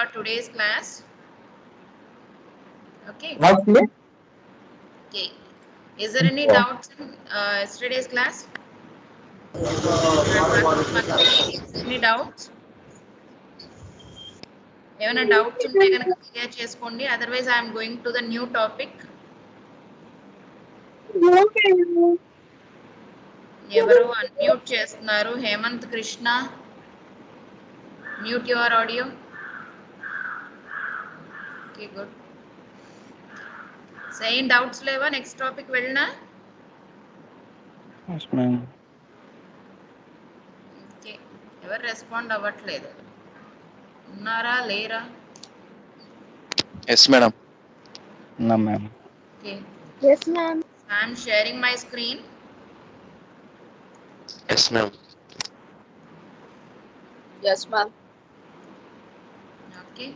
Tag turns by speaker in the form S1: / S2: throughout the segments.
S1: your today's class. Okay.
S2: Okay.
S1: Okay. Is there any doubts in yesterday's class? I'm asking once again. Is there any doubts? ఏమైనా doubts ఉంటే కనుక clear చేసుకోండి. Otherwise I'm going to the new topic. ఎవరు unmute చేస్తున్నారు? Hemanth Krishna, mute your audio. Okay, good. Same doubts లేవా? Next topic వెళ్ళినా?
S3: Yes, ma'am.
S1: Okay, ఎవరు respond అవ్వట్లేదు. ఉన్నారా లేరా?
S4: Yes, madam.
S3: No, ma'am.
S1: Okay,
S5: Yes, ma'am.
S1: I'm sharing my screen.
S4: Yes, ma'am.
S5: Yes, ma'am.
S1: Okay.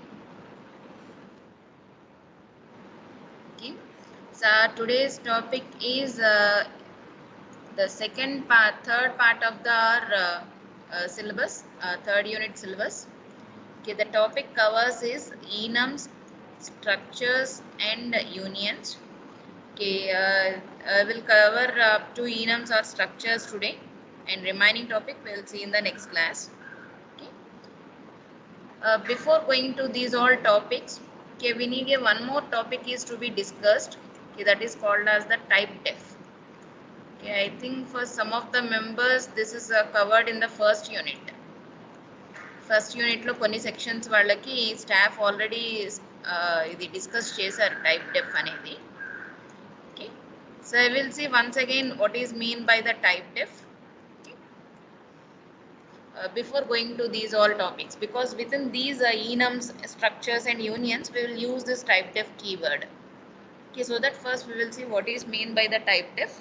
S1: Okay. So today's topic is the third part of the syllabus, third unit syllabus. Okay, the topic covers is enums, structures, and unions. Okay, I will cover two enums or structures today, and remaining topic we'll see in the next class. Okay. Before going to these all topics, okay, we need one more topic is to be discussed. Okay, that is called as the type def. Okay, I think for some of the members this is covered in the first unit. First యూనిట్లో కొన్ని sections వాళ్ళకి staff already ఇది discuss చేశారు typedef అనేది. Okay, so I will see once again what is mean by the typedef before going to these all topics, because within these enums, structures, and unions we will use this type def keyword. Okay, so that first we will see what is mean by the type def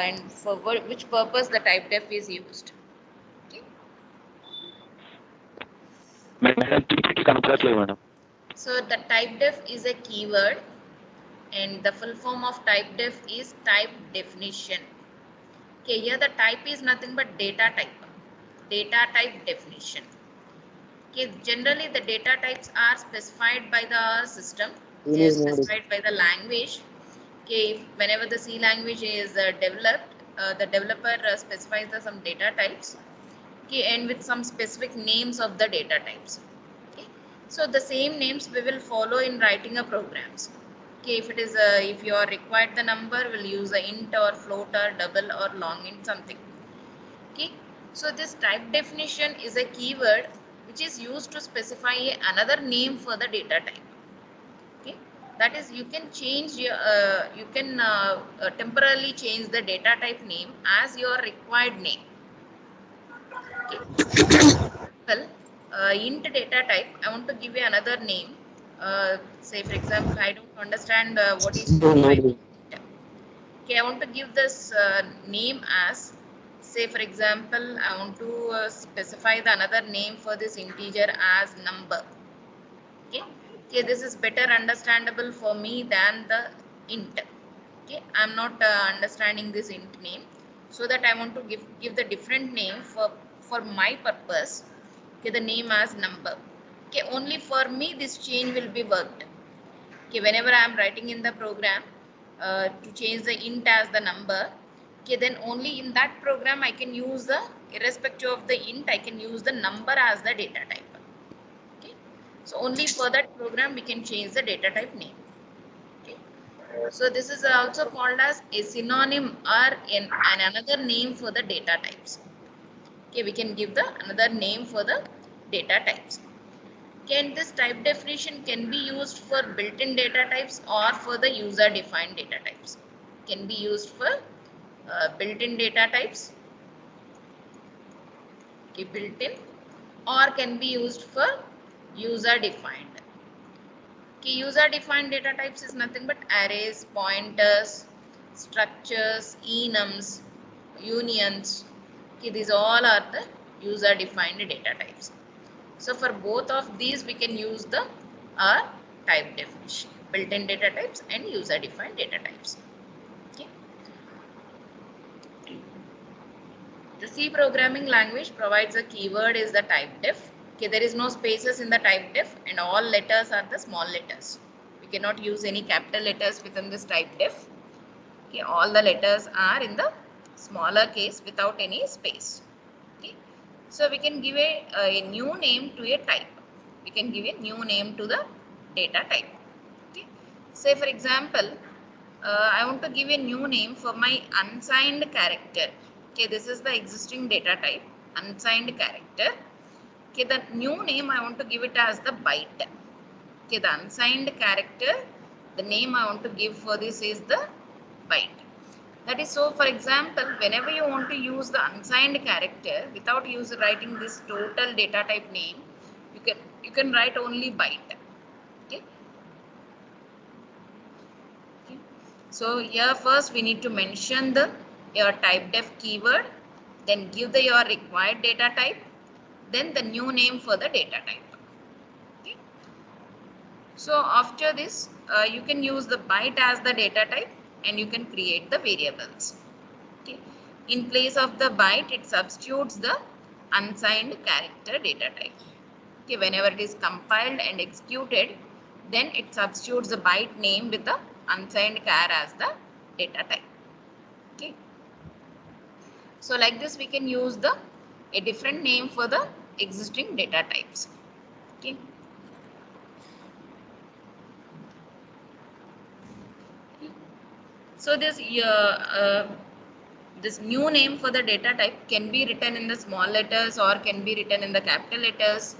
S1: and for which purpose the type def is used.
S4: Madam, PPT కనపడట్లేదు madam.
S1: So the type def is a keyword and the full form of type def is type definition. Okay, here the type is nothing but data type definition. Okay, generally the data types are specified by the system, specified by the language. Okay, whenever the C language is developed, the developer specifies some data types. Okay, and with some specific names of the data types. Okay, so the same names we will follow in writing a programs. Okay, if it is if you are required the number, we'll use a int or float or double or long int something. Okay, so this type definition is a keyword which is used to specify another name for the data type. Okay, that is you can change you can temporarily change the data type name as your required name. Okay. Well, int data type, I want to give you another name. Say for example, I don't understand what is meant by int. Okay, I want to give this name as, say for example, I want to specify the another name for this integer as number. Okay, okay, this is better understandable for me than the int. Okay, I'm not understanding this int name, so that I want to give the different name for my purpose. Okay, the name as number. Okay, only for me this change will be worked. Okay, whenever I am writing in the program to change the int as the number, okay, then only in that program I can use the, irrespective of the int, I can use the number as the data type. Okay, so only for that program we can change the data type name. Okay, so this is also called as a synonym or another name for the data types. Okay, we can give the another name for the data types. Can this type definition can be used for built-in data types or for the user-defined data types? Can be used for built-in data types, okay, built-in, or can be used for user-defined. Okay, user-defined data types is nothing but arrays, pointers, structures, enums, unions. Okay, these all are the user-defined data types. So for both of these we can use the type definition, built-in data types and user-defined data types. Okay. The C programming language provides a keyword is the type def. Okay, there is no spaces in the type def and all letters are the small letters. We cannot use any capital letters within this type def. Okay, all the letters are in the smaller case without any space. Okay, so we can give a new name to a type. We can give a new name to the data type. Okay, say for example, I want to give a new name for my unsigned character. Okay, this is the existing data type, unsigned character. Okay, the new name I want to give it as the byte. Okay, the unsigned character, the name I want to give for this is the byte. That is so, for example, whenever you want to use the unsigned character without writing this total data type name, you can write only byte. Okay. Okay. So here first we need to mention your type def keyword, then give your required data type, then the new name for the data type. Okay. So after this, you can use the byte as the data type and you can create the variables. Okay. In place of the byte, it substitutes the unsigned character data type. Okay. Whenever it is compiled and executed, then it substitutes the byte name with the unsigned char as the data type. Okay. So like this, we can use a different name for the existing data types. Okay. So this new name for the data type can be written in the small letters or can be written in the capital letters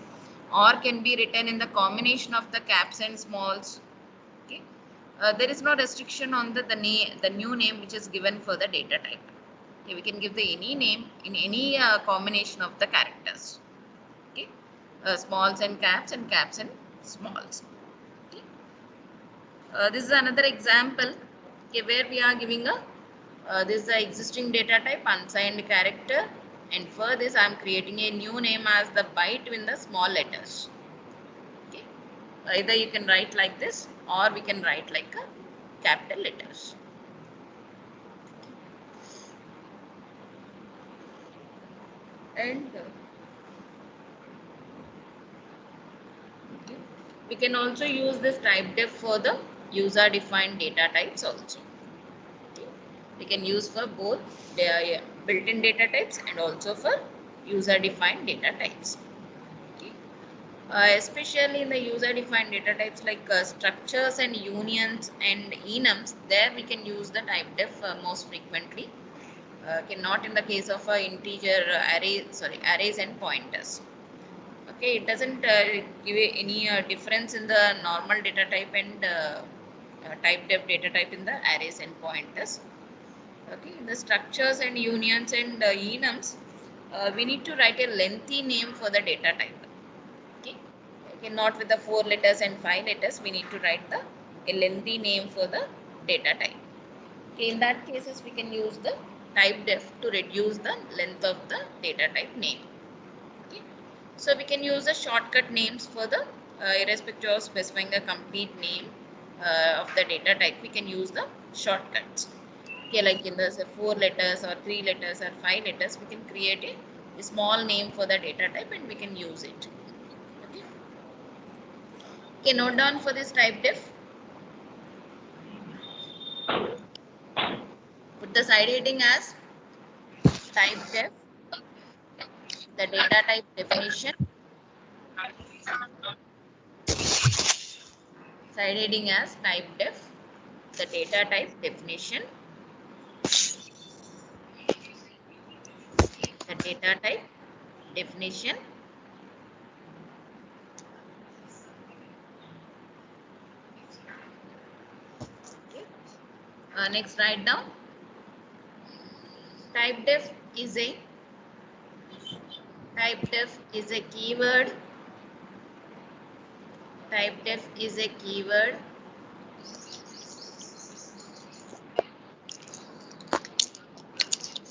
S1: or can be written in the combination of the caps and smalls. Okay. There is no restriction on the new name which is given for the data type. Okay. We can give the any name in any combination of the characters. Okay. Smalls and caps and smalls. Okay. This is another example, okay, where we are giving this is the existing data type unsigned character, and for this I am creating a new name as the byte in the small letters. Okay. Either you can write like this or we can write like a capital letters. And okay, we can also use this type def for the user defined data types also. We can use for both the built-in data types and also for user-defined data types. Okay. Especially in the user-defined data types like structures and unions and enums, there we can use the type def most frequently. Okay, not in the case of integer arrays and pointers. Okay, it doesn't give any difference in the normal data type and type def data type in the arrays and pointers. Okay, in the structures and unions and enums, we need to write a lengthy name for the data type. Okay, not with the 4 letters and 5 letters. We need to write a lengthy name for the data type. Okay, in that cases, we can use the type def to reduce the length of the data type name. Okay, so we can use the shortcut names for the irrespective of specifying a complete name of the data type. We can use the shortcuts. Okay, like in the 4 letters or 3 letters or 5 letters, we can create a small name for the data type and we can use it. Okay. Okay, note down for this type def. Put the side heading as type def, the data type definition. Side heading as type def, the data type definition. The data type definition. Okay. Next, write down type def is a keyword. Type def is a keyword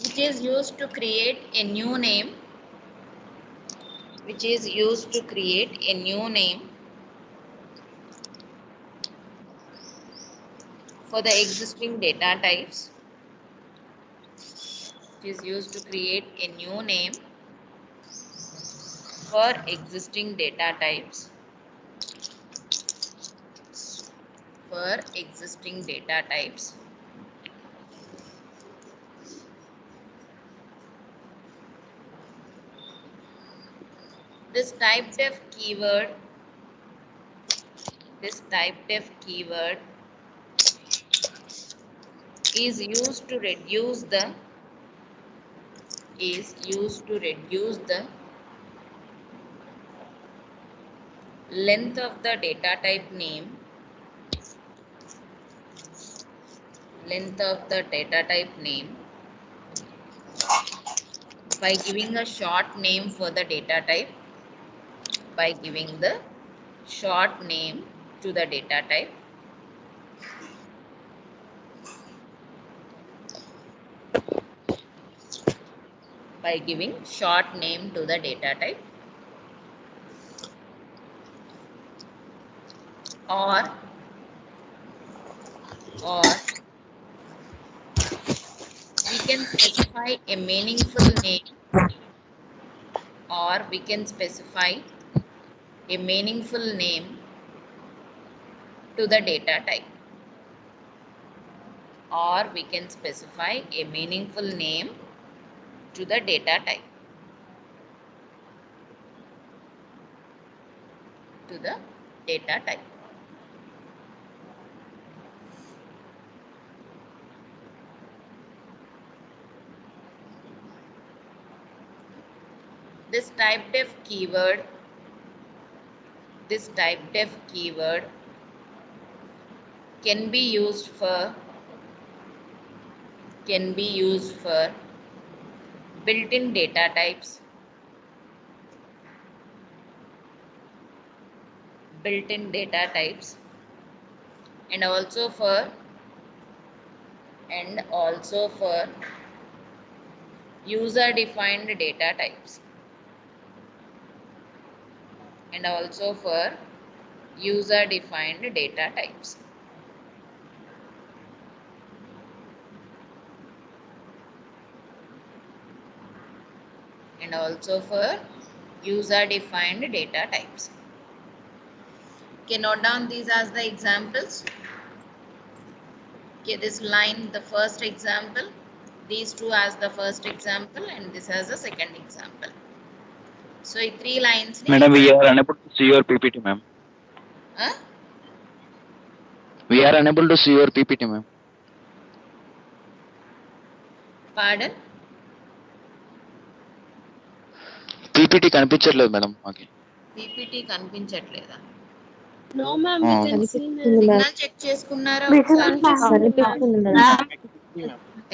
S1: which is used to create a new name. Which is used to create a new name for the existing data types. It is used to create a new name for existing data types. For existing data types. This typedef keyword is used to reduce the length of the data type name by giving a short name for the data type, by giving the short name to the data type, by giving short name to the data type, or we can specify a meaningful name, or we can specify a meaningful name to the data type, or we can specify a meaningful name to the data type, This typedef keyword can be used for built-in data types, and also for user-defined data types, and also for user-defined data types. Okay, note down these as the examples. Okay, this line, the first example, these two as the first example, and this as the second example. So, 3 lines.
S4: Madam, we are unable to see your PPT, ma'am.
S1: Huh?
S4: We are unable to see your PPT, ma'am.
S1: Pardon?
S4: PPT కనిపించట్లేదు madam మాకి.
S1: PPT కనిపించట్లేదా?
S5: No, ma'am, we can see, ma'am.
S1: Signal check చేసుకున్నారా ఒకసారి?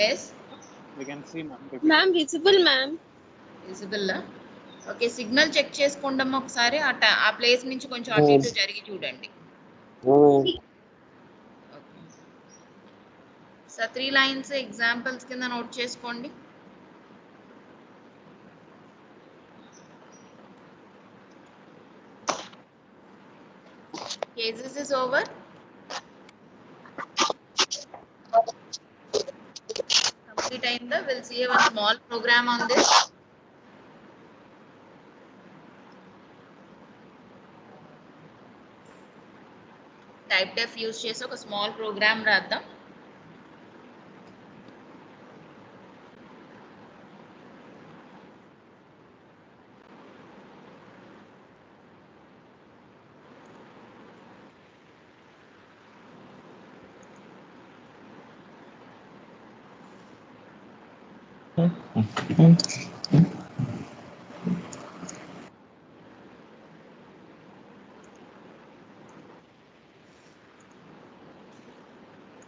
S1: Yes?
S5: Ma'am, visible, ma'am.
S1: Visible. Okay, signal check చేసుకోండి ఒకసారి. ఆ place నుంచి కొంచెం అటు ఇటు జరిగి చూడండి. సో 3 లైన్స్ ఎగ్జాంపుల్స్ కింద నోట్ చేసుకోండి. Cases is over. Complete అయిందా? We'll see one small program on this. Typedef use చేసి ఒక స్మాల్ ప్రోగ్రామ్ రాద్దాం.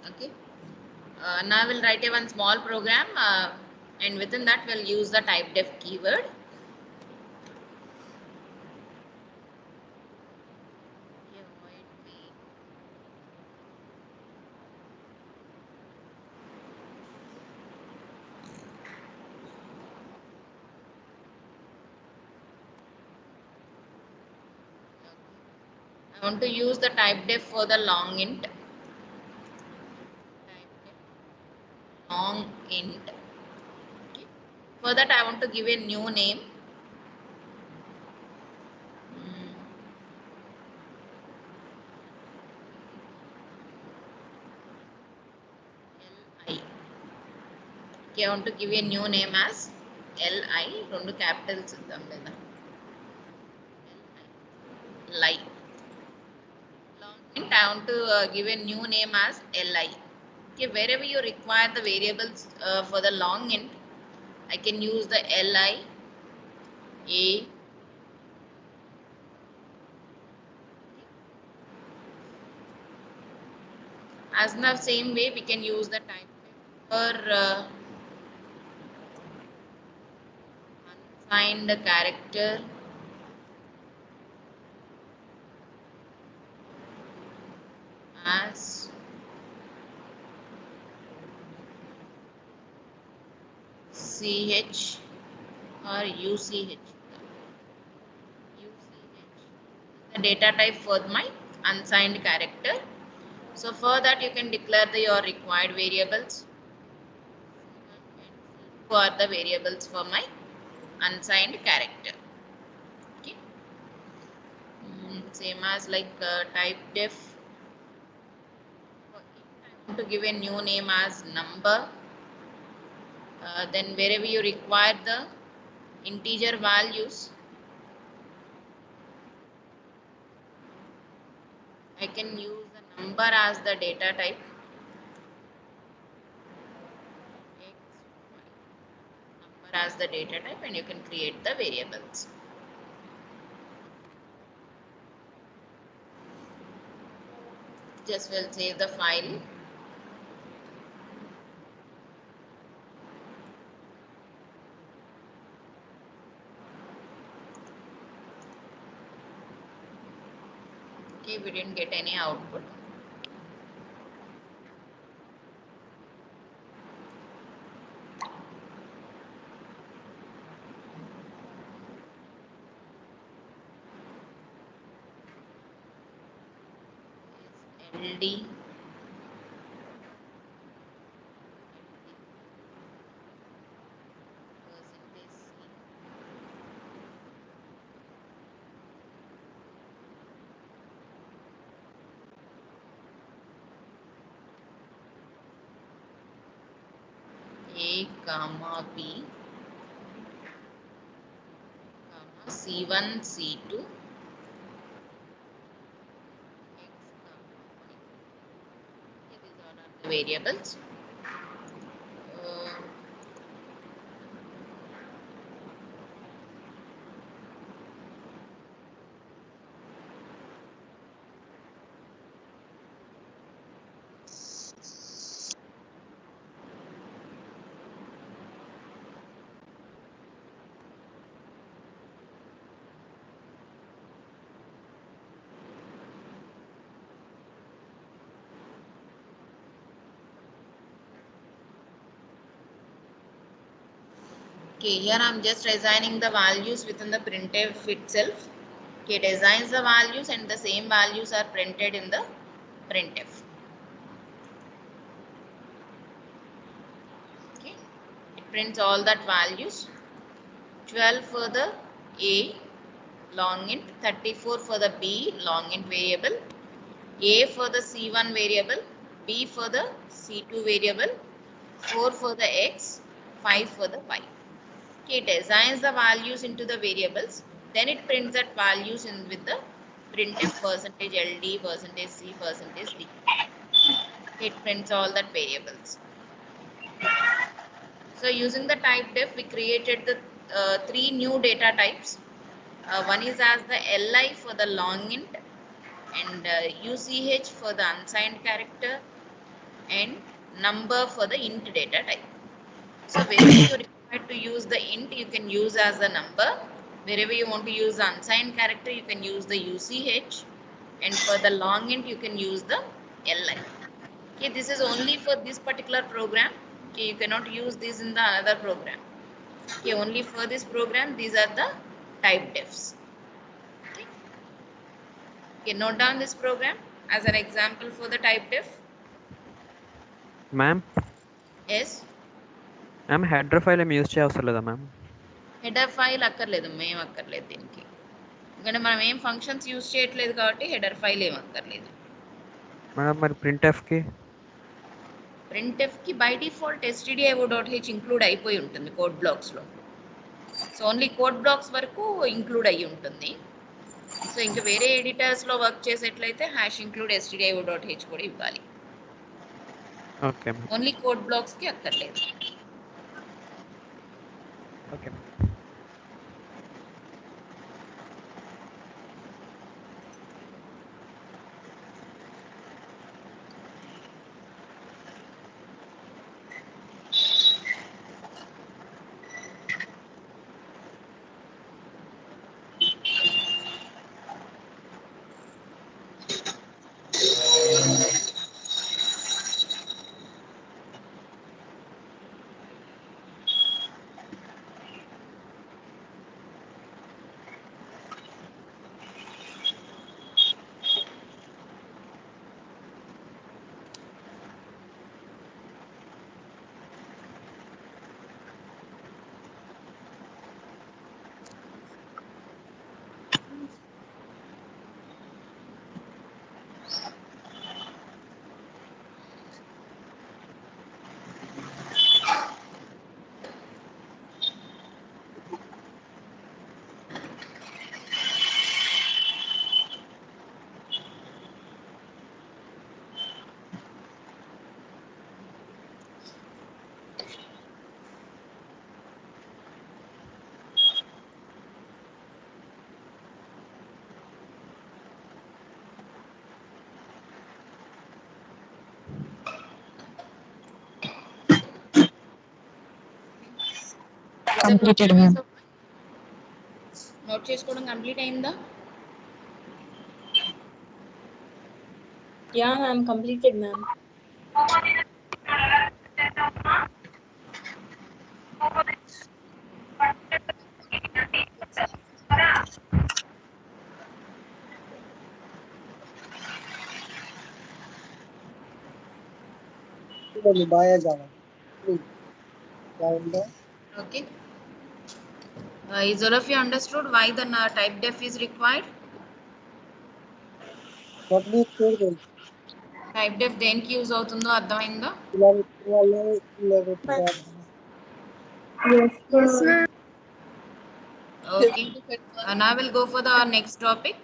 S1: Okay. Now we'll write one small program, and within that we'll use the typedef keyword. I want to use the typedef for the long int. Okay. For that I want to give a new name. Okay, I want to give a new name as li, రెండు capitals ఇద్దాం లేదా li. Long int I want to give a new name as li. Okay, wherever you require the variables for the long int, I can use the li a. As in the same way, we can use the type for unsigned character as ch or uch. The data type for my unsigned character. So for that you can declare your required variables. Who are the variables for my unsigned character? Okay. Same as like type def. I want to give a new name as number. Then wherever you require the integer values, I can use the number as the data type. Number as the data type, and you can create the variables. Just will save the file. Okay, we didn't get any output. LD percentage C. A comma B comma C1 C2 X comma Y. Okay, these all are the variables. Okay, here I am just assigning the values within the printf itself. Okay, it assigns the values and the same values are printed in the printf. Okay, it prints all that values. 12 for the A long int, 34 for the B long int variable, A for the C1 variable, B for the C2 variable, 4 for the X, 5 for the Y. Okay, it assigns the values into the variables, then it prints that values in with the printf percentage LD, percentage C, percentage D. It prints all that variables. So using the type def, we created the 3 new data types. One is as the li for the long int, and uch for the unsigned character, and number for the int data type. So wherever you require to use the int, you can use as the number. Wherever you want to use the unsigned character, you can use the uch, and for the long int, you can use the li. Okay, this is only for this particular program. Okay, you cannot use this in the other program. Okay, only for this program, these are the type defs. Okay. Okay, note down this program as an example for the type def.
S2: Ma'am,
S1: Yes.
S2: ma'am, header file ఏం use చేయవసరం లేదా ma'am?
S1: Header file అక్కర్లేదు, మేము అక్కర్లేదు దీనికి. ఎందుకంటే మనం ఏం functions use చేయట్లేదు కాబట్టి హెడర్ ఫైల్ ఏం అక్కర్లేదు.
S2: మేడం మరి printf కి
S1: ప్రింట్ఎఫ్ కి బై డిఫాల్ట్ stdio.h ఇంక్లూడ్ అయిపోయి ఉంటుంది కోడ్ బ్లాక్స్ లో. సో ఓన్లీ కోడ్ బ్లాక్స్ వరకు ఇంక్లూడ్ అయ్యి ఉంటుంది. సో ఇంకా వేరే ఎడిటర్స్ లో వర్క్ చేసేట్లయితే #include stdio.h కూడా ఇవ్వాలి.
S2: Okay ma'am.
S1: Only code blocks కి అక్కర్లేదు.
S2: Okay ma'am.
S6: Completed, ma'am.
S1: Note చేసుకోవడం కంప్లీట్ అయిందా?
S5: Yeah, ma'am. Completed, ma'am.
S1: Okay. Is all of you understood why the type def is required? Type def దేనికి use అవుతుందో అర్థమైందా?
S5: Yes, ma'am.
S1: Okay. Now we'll go for the next topic.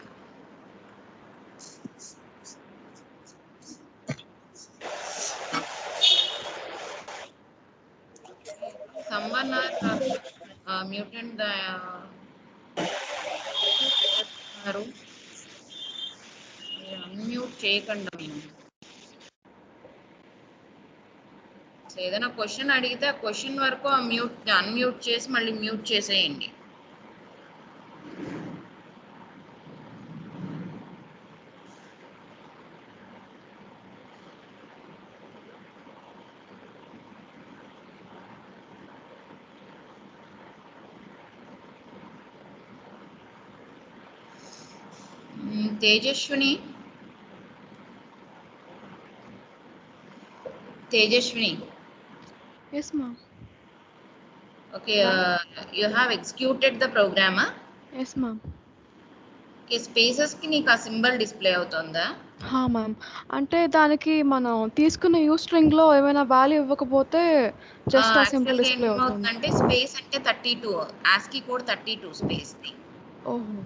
S1: Someone are muted the unmute చేయకండి మేము. So ఏదైనా question అడిగితే ఆ question వరకు unmute చేసి మళ్ళీ మ్యూట్ చేసేయండి. Tejaswini
S7: Yes, ma'am.
S1: okay, you have executed the program.
S7: Yes, ma'am.
S1: Okay, spaces కి నీకు ఆ సింబల్ డిస్ప్లే అవుతుందా?
S7: మ్యామ్. అంటే దానికి మనం తీసుకున్న స్ట్రింగ్ లో ఏమైనా వాల్యూ ఇవ్వకపోతే జస్ట్ ఆ సింబల్ డిస్ప్లే అవుతుంది.
S1: అంటే స్పేస్ అంటే 32 ASCII కోడ్ 32 స్పేస్ ది.
S7: ఓహో,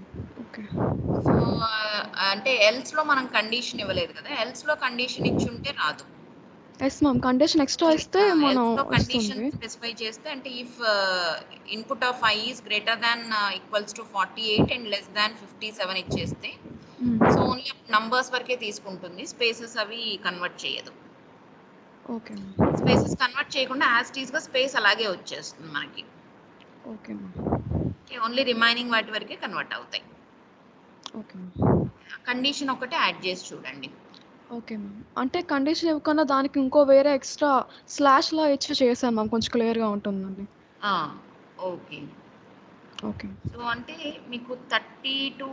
S7: ఓకే.
S1: సో అంటే ఎల్స్ లో మనం కండిషన్ ఇవ్వలేదు కదా, ఎల్స్ లో కండిషన్ ఇచ్చి ఉంటే రాదు.
S7: ఎస్ మ్యామ్, కండిషన్ ఎక్స్ట్రా ఇస్తే మనం
S1: ఎల్స్ లో కండిషన్
S7: వస్తుంది.
S1: స్పెసిఫై చేస్తే అంటే if input of i is greater than equals to 48 and less than 57 ఇచ్చేస్తే సో ఓన్లీ నంబర్స్ వరకే తీసుకుంటుంది, స్పేసెస్ అవి కన్వర్ట్ చేయదు.
S7: Okay ma'am.
S1: స్పేసెస్ కన్వర్ట్ చేయకుండా యాజ్ ఇట్ ఈస్ గా స్పేస్ అలాగే వచ్చేస్తుంది మనకి.
S7: Okay ma'am.
S1: ఓన్లీ రిమైనింగ్ వాటి వరకే కన్వర్ట్ అవుతాయి.
S7: Okay ma'am.
S1: కండిషన్ ఒకటే యాడ్ చేసి చూడండి.
S7: Okay ma'am. అంటే కండిషన్ ఇవ్వకుండా దానికి ఇంకో వేరే ఎక్స్ట్రా స్లాష్ లా ఇచ్చి చేశాను మ్యామ్, కొంచెం క్లియర్ గా ఉంటుందండి.
S1: Okay
S7: okay.
S1: సో అంటే మీకు 32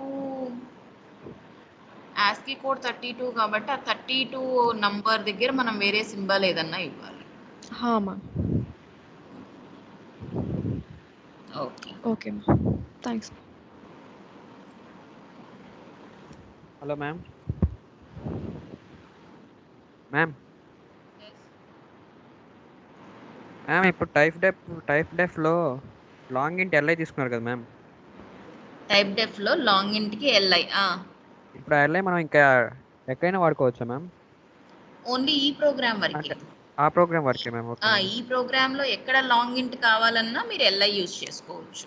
S1: ASCII కోడ్ 32 కాబట్టి ఆ 32 నంబర్ దగ్గర మనం వేరే సింబల్ ఏదన్నా ఇవ్వాలి.
S7: Ma'am.
S1: Okay
S7: okay ma'am, thanks.
S2: Hello ma'am. Ma'am ma'am ఇప్పుడు టైప్ డెఫ్లో లాంగ్ ఇంట్ ఎల్ఐ తీసుకున్నారు కదా మ్యామ్.
S1: టైప్ డెఫ్ లో లాంగ్ ఇంట్కి ఎల్ఐ
S2: ఇప్పుడు ఆ ఎల్ఐ మనం ఇంకా ఎక్కడైనా వాడుకోవచ్చా మ్యామ్?
S1: ఓన్లీ ఈ ప్రోగ్రామ్ వరకే.
S2: అంటే ఆ ప్రోగ్రామ్ వరకే మ్యామ్. Okay ma'am.
S1: ఈ ప్రోగ్రామ్ లో ఎక్కడ లాంగ్ ఇంట్ కావాలన్నా మీరు ఎల్ఐ యూజ్ చేసుకోవచ్చు.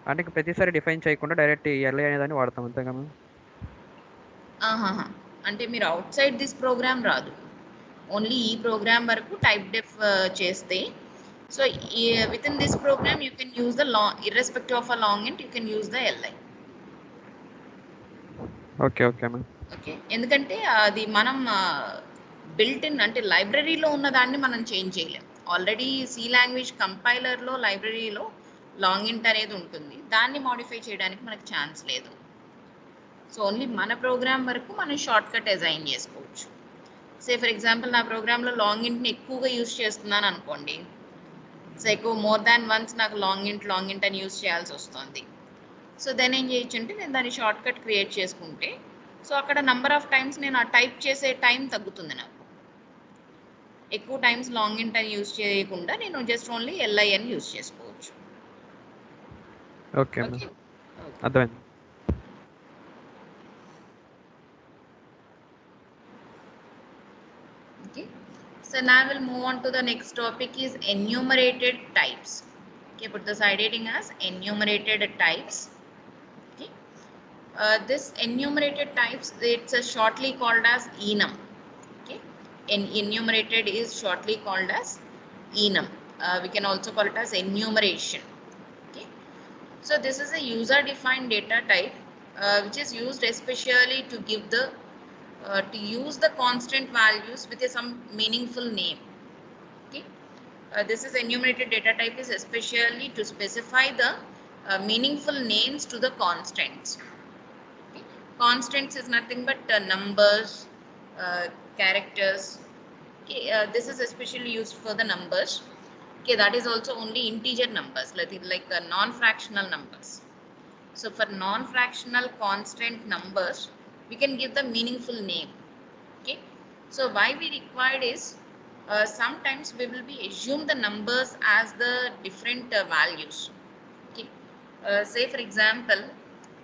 S2: అంటే ఇంక ప్రతిసారి డిఫైన్ చేయకుండా డైరెక్ట్ ఈ ఎల్ఐ అనేదాన్ని వాడతాం అంతేగా మ్యామ్?
S1: ఆహాహా. అంటే మీరు అవుట్ సైడ్ దిస్ ప్రోగ్రామ్ రాదు, ఓన్లీ ఈ ప్రోగ్రామ్ వరకు టైప్ డెఫ్ చేస్తే. So within this program you can use the irrespective of a long int you can use the L I.
S2: Okay okay ma'am.
S1: Okay, ఎందుకంటే అది మనం built in అంటే లైబ్రరీలో ఉన్న దాన్ని మనం చేంజ్ చేయలేం. ఆల్రెడీ సి లాంగ్వేజ్ కంపైలర్లో లైబ్రరీలో లాంగ్ ఇంట్ అనేది ఉంటుంది, దాన్ని మాడిఫై చేయడానికి మనకు ఛాన్స్ లేదు. సో ఓన్లీ మన ప్రోగ్రామ్ వరకు మనం షార్ట్ కట్ అసైన్ చేసుకోవచ్చు. సే ఫర్ ఎగ్జాంపుల్ నా ప్రోగ్రాంలో లాంగ్ ఇంట్ని ఎక్కువగా యూజ్ చేస్తున్నాను అనుకోండి. సో ఎక్కువ మోర్ దాన్ వన్స్ నాకు లాంగ్ ఇంట్ అని యూజ్ చేయాల్సి వస్తుంది. సో దెన్ ఏం చేయొచ్చు అంటే నేను దాన్ని షార్ట్ కట్ క్రియేట్ చేసుకుంటే, సో అక్కడ నంబర్ ఆఫ్ టైమ్స్ నేను ఆ టైప్ చేసే టైం తగ్గుతుంది. నాకు ఎక్కువ టైమ్స్ లాంగ్ ఇంట్ అని యూజ్ చేయకుండా నేను జస్ట్ ఓన్లీ ఎల్ఐ అని యూజ్ చేసుకోవచ్చు.
S2: ఓకే మ్యామ్, అర్థమైంది.
S1: Okay, so now we'll move on to the next topic is enumerated types. Okay, put the side heading as enumerated types. Okay, this enumerated types, it's shortly called as enum. Okay, enumerated is shortly called as enum. We can also call it as enumeration. Okay, so this is a user defined data type which is used especially to give the to use the constant values with some meaningful name. Okay, this is enumerated data type is especially to specify the meaningful names to the constants. Okay, constants is nothing but numbers, characters. Okay, this is especially used for the numbers. Okay, that is also only integer numbers, like non-fractional numbers. So for non-fractional constant numbers, we can give the meaningful name. Okay, so why we required is sometimes we will be assume the numbers as the different values. Okay, say for example,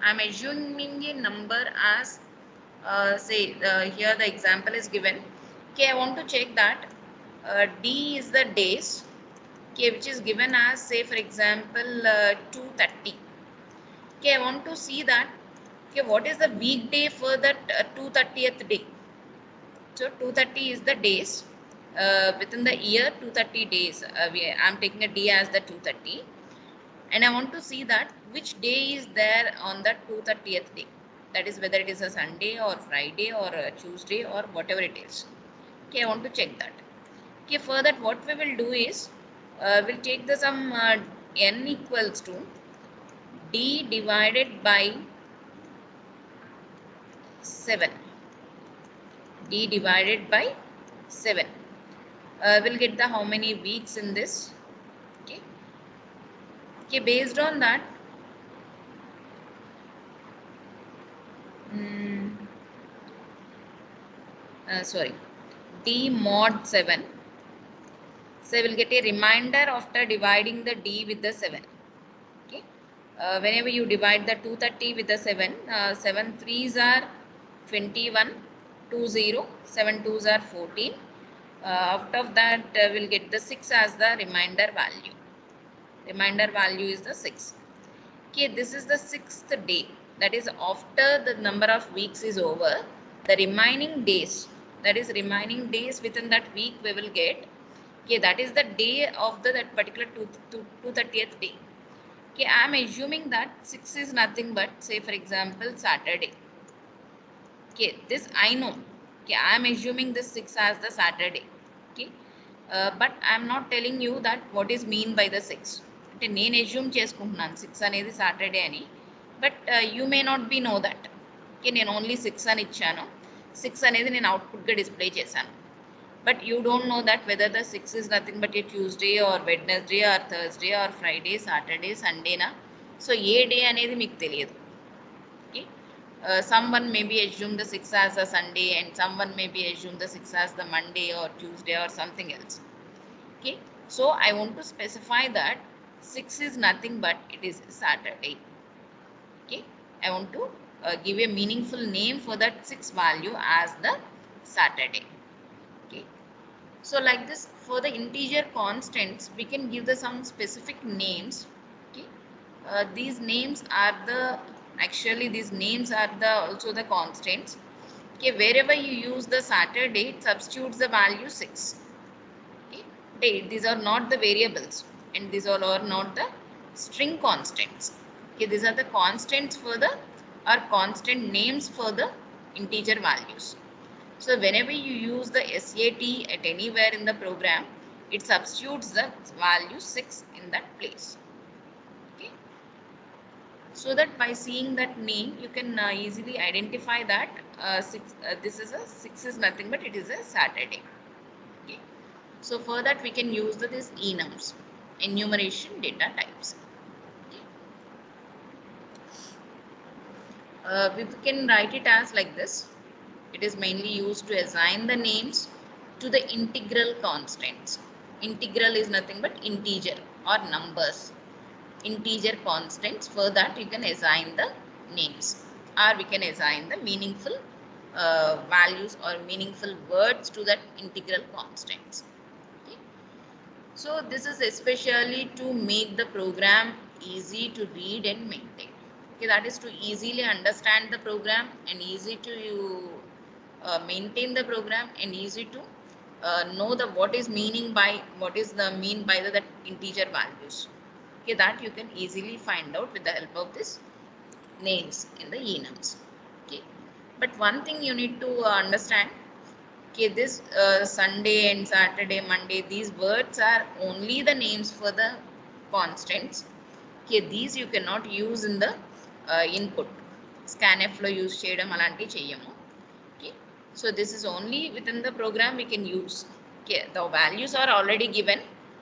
S1: I am assuming a number as say here the example is given. Okay, I want to check that D is the days, okay, which is given as say for example 230. Okay, I want to see that, okay, what is the weekday for that 230th day. So 230 is the days within the year, 230 days. I am taking a D as the 230, and I want to see that which day is there on that 230th day. That is whether it is a Sunday or Friday or a Tuesday or whatever it is. Okay, I want to check that. Okay, for that what we will do is we'll take the sum n equals to D divided by 7. D divided by 7. We'll get the how many weeks in this. Okay. Okay, based on that, sorry, D mod 7. So we'll get a reminder after dividing the D with the 7. Okay. Whenever you divide the 230 with the 7, 7 3s are 21, 20, 7 2s are 14. Out of that we'll get the 6 as the reminder value. Reminder value is the 6. Okay, this is the 6th day. That is after the number of weeks is over, the remaining days, that is remaining days within that week we will get. Okay, that is the day of that particular 230th day. Okay, I am assuming that 6 is nothing but say for example Saturday. Okay, this I know. Okay, I am assuming this 6 as the Saturday. Okay, but I am not telling you that what is mean by the 6. అంటే నేను assume చేసుకుంటున్నాను 6 అనేది Saturday అని, but you may not be know that. Okay, నేను only 6 అని ఇచ్చాను, 6 అనేది నేను అవుట్పుట్గా డిస్ప్లే చేశాను. But you don't know that whether the 6 is nothing but a Tuesday or Wednesday or Thursday or Friday Saturday సండేనా. సో ఏ డే అనేది మీకు తెలియదు. ఓకే, someone may be assume the 6 as a Sunday and someone may be assume the 6 as the Monday or Tuesday or something else. Okay, So I want to specify that 6 is nothing but it is Saturday. Okay, I want to give a meaningful name for that 6 value as the Saturday. Okay, so like this, for the integer constants, we can give the some specific names. Okay, these names are the also the constants. Okay, wherever you use the Saturday, it substitutes the value 6. Okay, these are not the variables, and these all are not the string constants. Okay, these are the constants for the or constant names for the integer values. So whenever you use the SAT at anywhere in the program, it substitutes the value 6 in that place. Okay, so that by seeing that name, you can easily identify that this is a 6 is nothing but it is a Saturday. Okay, so for that we can use this enums, enumeration data types. Okay. We can write it as like this. It is mainly used to assign the names to the integral constants. Integral is nothing but integer or numbers. Integer constants, for that you can assign the names, or we can assign the meaningful values or meaningful words to that integral constants. Okay. So this is especially to make the program easy to read and maintain. Okay, that is to easily understand the program and easy to maintain the program and easy to know the what is the mean by that integer values. Okay, that you can easily find out with the help of this names in the enums. Okay, but one thing you need to understand. Okay, this Sunday and Saturday, Monday, these words are only the names for the constants. Okay, these you cannot use in the input. Scanf lo use cheyadam alanti cheyamu. Okay, so this is only within the program we can use. Okay, the values are already given.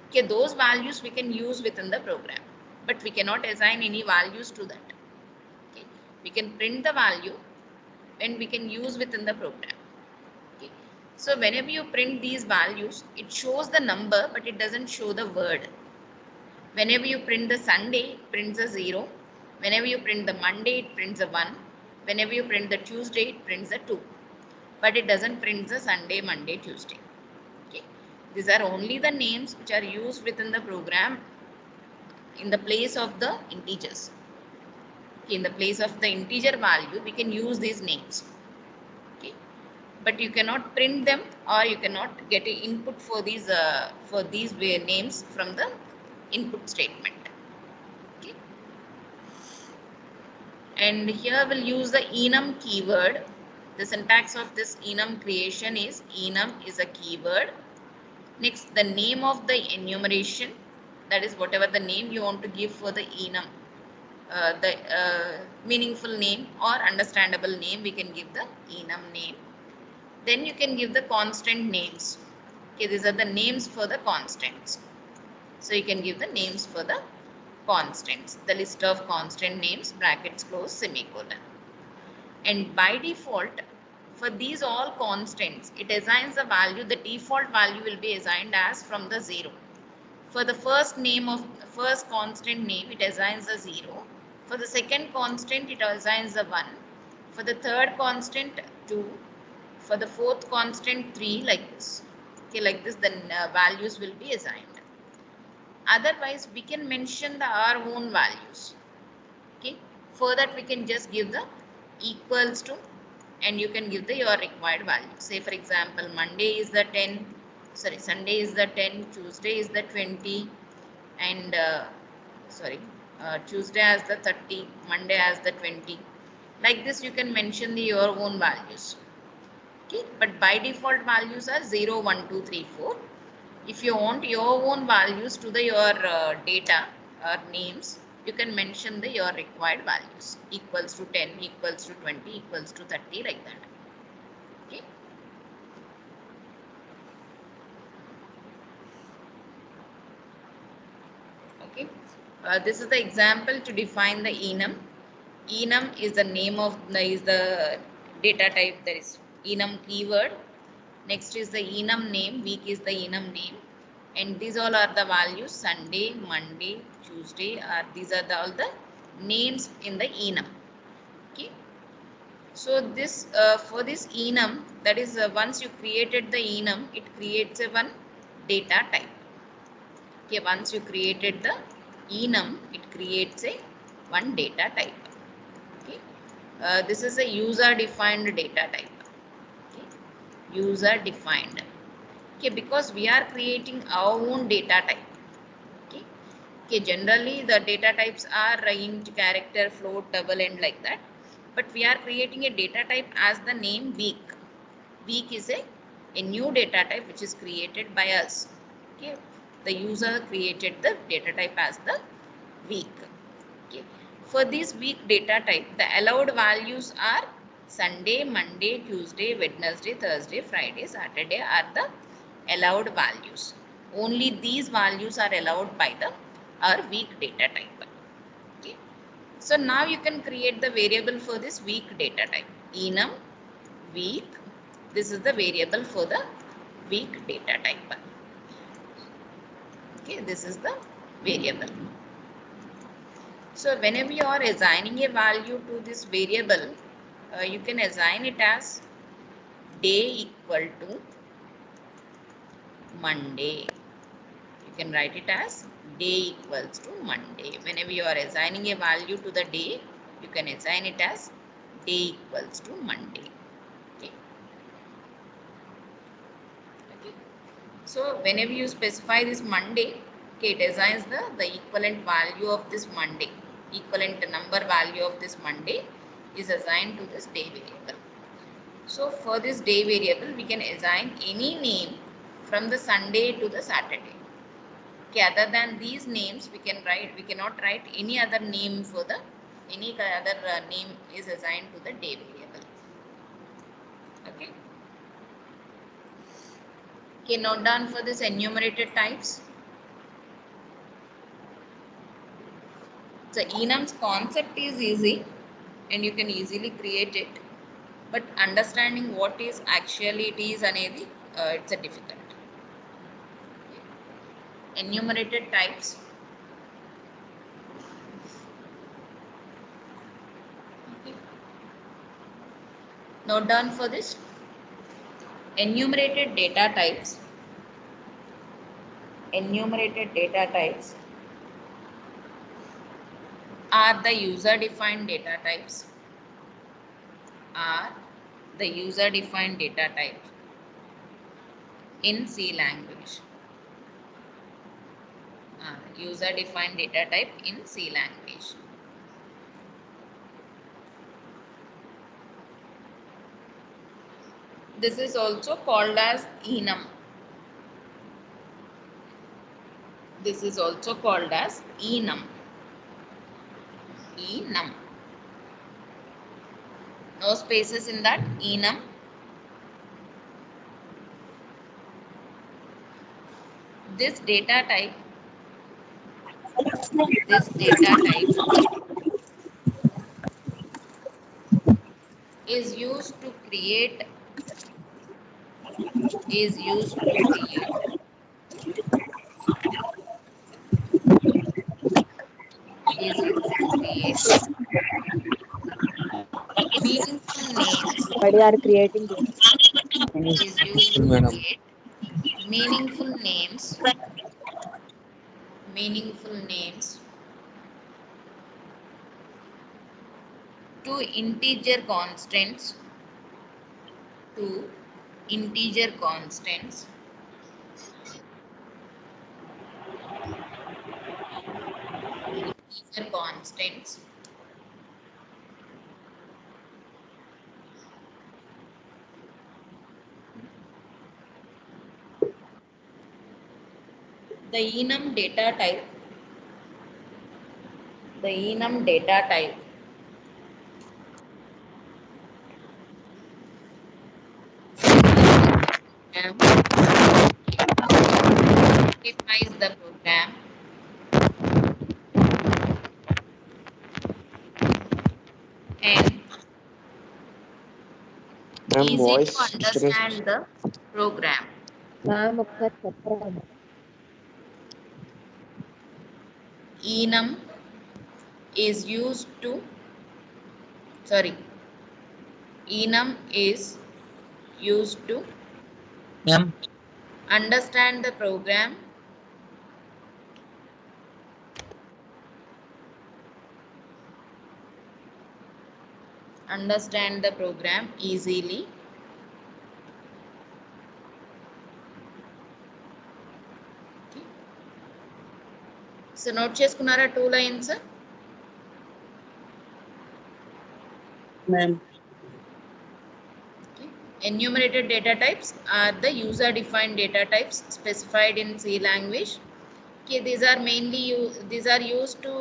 S1: Okay, those values we can use within the program, but we cannot assign any values to that. Okay, we can print the value and we can use within the program. Okay, so whenever you print these values, it shows the number, but it doesn't show the word. Whenever you print the Sunday, it prints a 0. Whenever you print the Monday, it prints a 1. Whenever you print the Tuesday, it prints a 2. But it doesn't print the Sunday, Monday, Tuesday. Okay, these are only the names which are used within the program in the place of the integers. Okay, in the place of the integer value, we can use these names. Okay, but you cannot print them, or you cannot get an input for these names from the input statement. Okay, and here we'll use the enum keyword. The syntax of this enum creation is enum is a keyword. Next, the name of the enumeration, that is whatever the name you want to give for the enum, the meaningful name or understandable name, we can give the enum name. Then you can give the constant names. Okay, these are the names for the constants. So you can give the names for the constants, the list of constant names, brackets close, semicolon. And by default, for these all constants, it assigns a value. The default value will be assigned as from the 0. For the first constant name, it assigns a 0. For the second constant, it assigns a 1. For the third constant, 2. For the fourth constant, 3, like this. Okay, like this, then values will be assigned. Otherwise, we can mention our own values. Okay, for that we can just give the equals to, and you can give your required value. Say for example, Sunday is the 10, Tuesday is the 20, and Tuesday as the 30, Monday as the 20. Like this, you can mention your own values. Okay, but by default values are 0, 1, 2, 3, 4. If you want your own values to your data or names, you can mention your required values, equals to 10, equals to 20, equals to 30, like that. Okay. Okay. This is the example to define the enum. Enum is the name of the data type, that is enum keyword. Next is the enum name. Week is the enum name. and these all are the values Sunday, Monday, Tuesday, these are all the names in the enum. Okay. So this for this enum, that is once you created the enum, it creates a one data type. Okay, once you created the enum, it creates a one data type. Okay, this is a user defined data type. Okay, user defined. Okay, because we are creating our own data type. Okay, okay, generally the data types are int, character, float, double, and like that. But we are creating a data type as the name week. Week is a new data type which is created by us. Okay, the user created the data type as the week. Okay, for this week data type, the allowed values are Sunday, Monday, Tuesday, Wednesday, Thursday, Friday, Saturday are the allowed values. Only these values are allowed by the our week data type. Okay, so now you can create the variable for this week data type. Enum week. This is the variable for the week data type. Okay, this is the variable. So whenever you are assigning a value to this variable, you can assign it as day equal to Monday. You can write it as day equals to Monday. Whenever you are assigning a value to the day, you can assign it as day equals to Monday. Okay. Okay. So whenever you specify this Monday, okay, it assigns the equivalent value of this Monday. Equivalent number value of this Monday is assigned to this day variable. So for this day variable, we can assign any name from the Sunday to the Saturday. Okay, other than these names, we cannot write any other name for the any other name is assigned to the day variable. Okay. Okay, note down for this enumerated types. So enum's concept is easy and you can easily create it, but understanding what is actually it is anedi, it's a difficult. Okay. Enumerated types. Okay. Note down for this enumerated data types. Enumerated data types are the user defined data types. Are the user defined data type in C language. User defined data type in C language. This is also called as enum. This is also called as enum. Enum. No spaces in that. Enum. This data type is used to create meaningful names.
S6: Why they are creating this?
S1: Is used to
S2: Madam.
S1: create meaningful names to integer constants integer constants the enum data type specifies the program and easy to understand the program.
S6: Ma'am, ఒకసారి చెప్పరా?
S1: enum is used to sorry enum is used to
S6: ma'am,
S1: understand the program easily. Okay. So note చేసుకున్నారా 2 lines?
S6: ma'am,
S1: Okay. Enumerated data types are the user defined data types specified in C language. Okay, these are mainly these are used to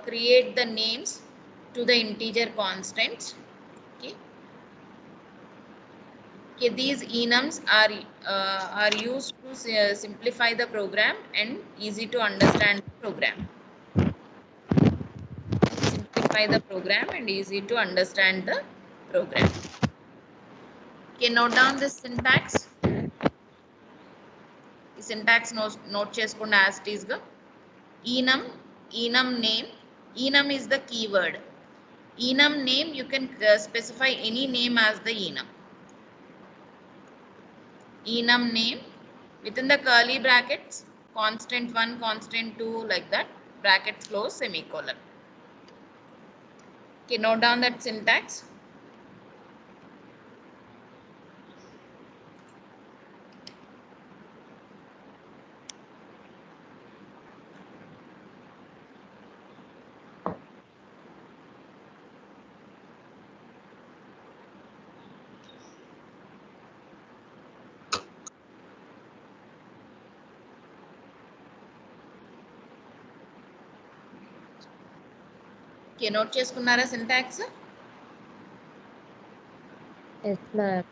S1: create the names to the integer constants. Okay. Okay, these enums are used to simplify the program and easy to understand the program. Simplify the program and easy to understand the program. Okay, note down this syntax. The syntax note చేసుకోండి as it is గా. Enum name. Enum is the keyword. Enum name, you can specify any name as the enum. Enum name within the curly brackets, constant 1, constant 2, like that, brackets close, semicolon. Okay, note down that syntax. Okay, note చేసుకున్నారా syntax?
S8: Yes, ma'am.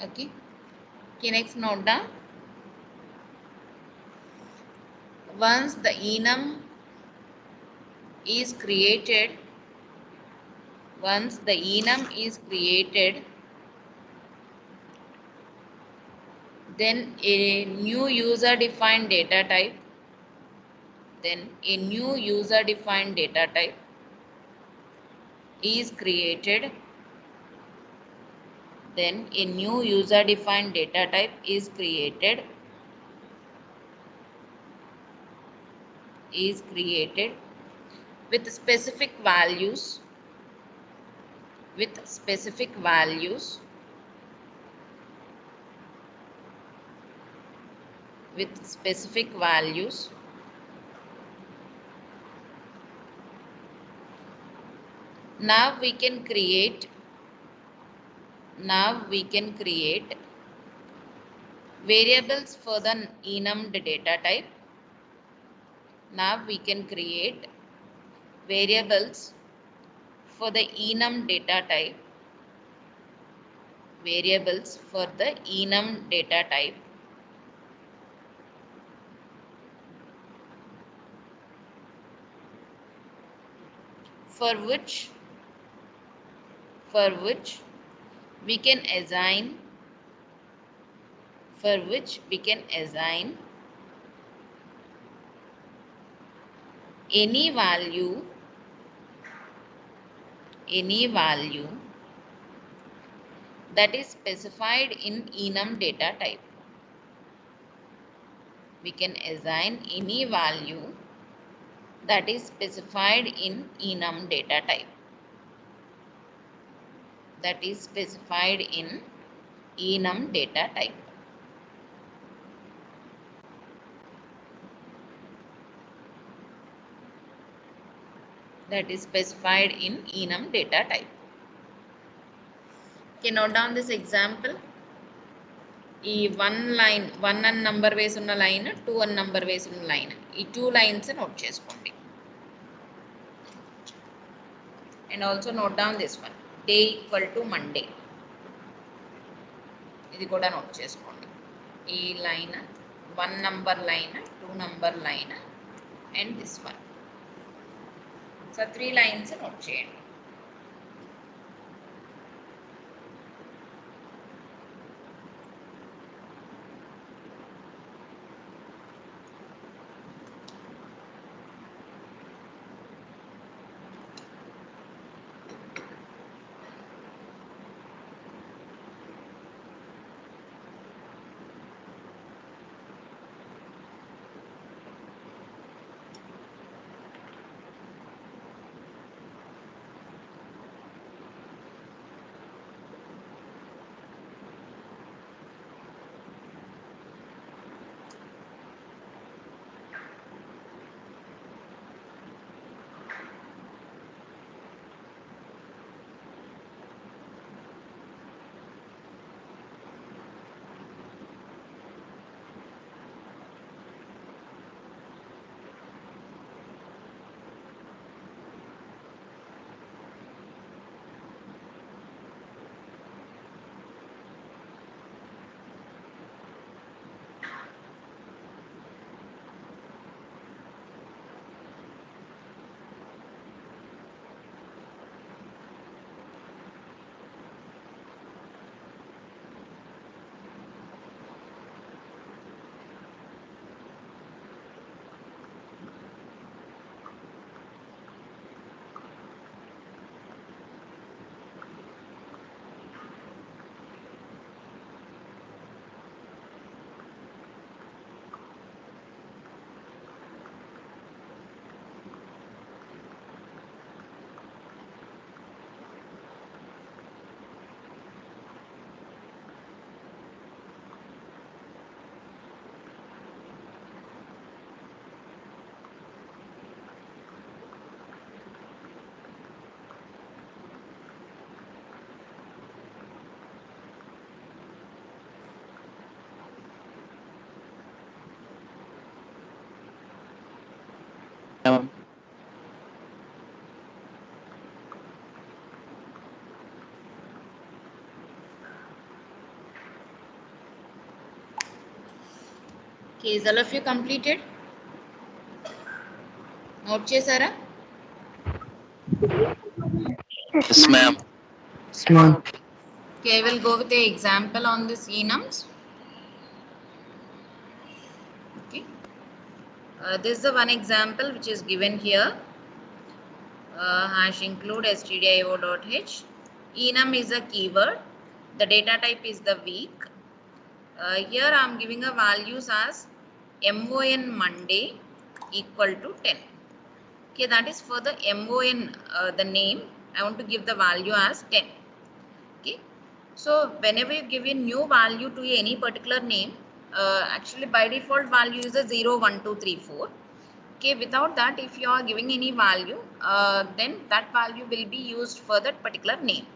S1: Okay. Okay, next note down. Once the enum is created, then a new user defined data type is created. With specific values now we can create variables for the enum data type. Now we can create variables for the enum data type. For which we can assign any value that is specified in enum data type. We can assign any value that is specified in enum data type. That is specified in enum data type. Okay, note down this example. ఈ 1 అని number వేసి ఉన్న line 2 అని number వేసి ఉన్న line ఈ 2 lines note చేసుకోండి. And also note down this one day equal to Monday, ఇది కూడా నోట్ చేసుకోండి. ఈ line 1 number line 2 number line and this one. So 3 lines note చేయండి.
S4: ma'am.
S1: Okay, is all of you completed? Note chesara?
S4: Yes, ma'am.
S6: Ma'am.
S1: Okay, I will go with the example on this enums. Okay. This is the one example which is given here. Hash include stdio.h. Enum is a keyword. The data type is the week. Here I am giving a values as MON Monday equal to 10. Okay, that is for the MON, the name. I want to give the value as 10. Okay, so whenever you give a new value to any particular name, actually by default value is a 0, 1, 2, 3, 4. Okay, without that, if you are giving any value, then that value will be used for that particular name.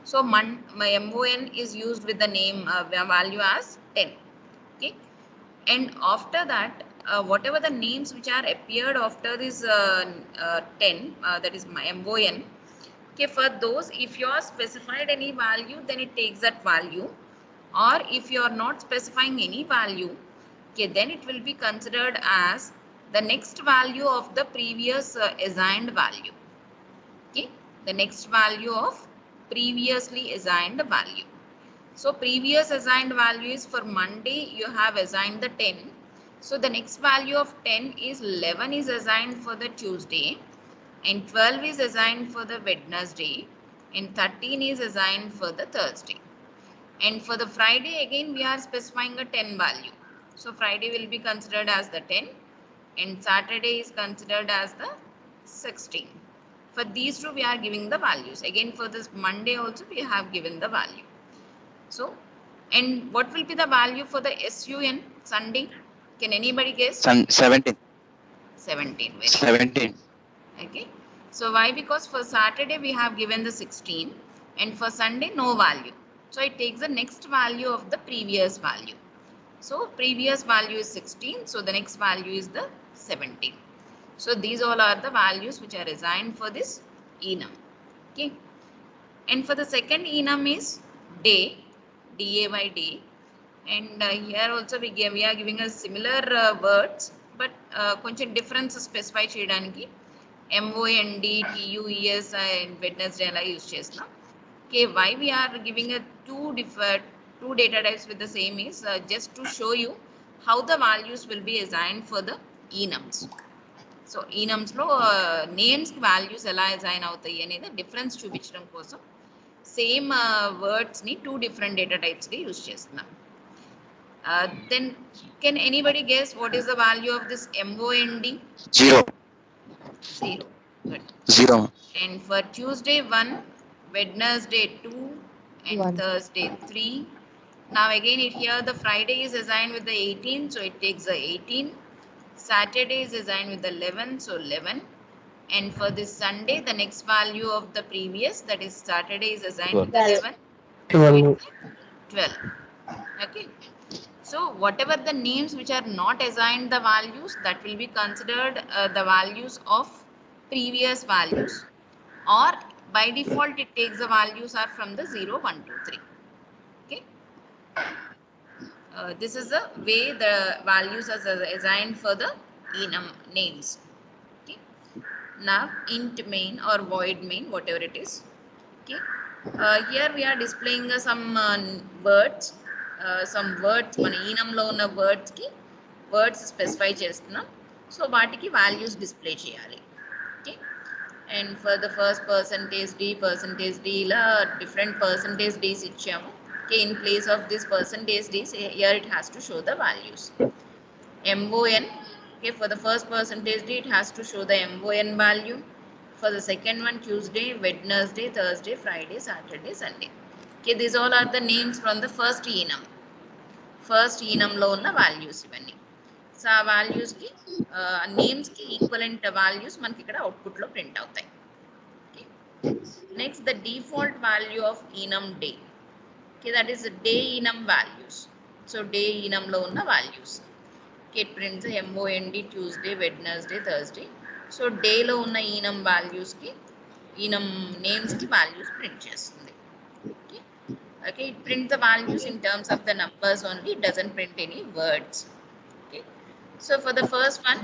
S1: So my MON is used with the name value as 10. Okay, and after that, whatever the names which are appeared after this 10, that is my MON. Okay, for those, if you are specified any value, then it takes that value, or if you are not specifying any value, okay, then it will be considered as the next value of the previous assigned value. Okay, the next value of previously assigned value. So previous assigned value is for Monday, you have assigned the 10. So the next value of 10 is 11 is assigned for the Tuesday, and 12 is assigned for the Wednesday, and 13 is assigned for the Thursday. And for the Friday, again we are specifying a 10 value. So Friday will be considered as the 10, and Saturday is considered as the 16. For these two we are giving the values. Again for this Monday also we have given the value. So, and what will be the value for the SUN Sunday? Can anybody guess?
S4: 17.
S1: 17. Very
S4: 17.
S1: okay. So why? Because for Saturday we have given the 16, and for Sunday no value. So it takes the next value of the previous value. So previous value is 16. So the next value is the 17. So these all are the values which are assigned for this enum. Okay. And for the second enum is day, DAY day. And here also we are giving a similar words, but కొంచెం difference specify చేయడానికి MOND, TUES and Wednesday అలా use చేస్తున్నాం. Okay, why we are giving a two data types with the same is just to show you how the values will be assigned for the enums. So enums లో names కి values ఎలా assign అవుతాయి అనేది difference చూపించడం కోసం same words ని two different data types గా use చేస్తున్నాం. Then can anybody guess what is the value of this MOND?
S4: 0.
S1: 0. Good.
S4: 0.
S1: And for Tuesday 1, Wednesday 2, and
S8: 1.
S1: Thursday 3. Now again here the Friday is assigned with the 18, so it takes the 18. Saturday is assigned with the 11, so 11. And for this Sunday, the next value of the previous, that is Saturday, is assigned with the 11. 12. Okay. So whatever the names which are not assigned the values, that will be considered the values of previous values, or by default it takes the values are from the 0, 1, 2, 3. Okay. This is the way the values are assigned for the enum names. Okay. Now int main or void main, whatever it is. Okay. Here we are displaying some words. Some words మన ఈనంలో ఉన్న వర్డ్స్కి words specify చేస్తున్నాం. So వాటికి values display చేయాలి. Okay. And for the first percentage d ఇలా different percentage ds ఇచ్చాము. Okay. In place of this percentage ds here it has to show the values. MON. Okay, for the first percentage D, it has to show the MON value. For the second one, Tuesday, Wednesday, Thursday, Friday, Saturday, Sunday. Okay, these all are the names from the first enum. First enum lo unna values ivanni. So ఆ values ki names ki equivalent values మనకి ఇక్కడ output లో print అవుతాయి. Okay. Next, the default value of enum day. Okay, that is the day enum values. So day enum lo unna values. It prints MOND Tuesday, Wednesday, Thursday, so డేలో ఉన్న ఈనం వాల్యూస్కి ఈనం నేమ్స్కి values print చేస్తుంది. Okay okay, it prints the values in terms of the numbers only, it doesn't print any words. Okay, so for the first one,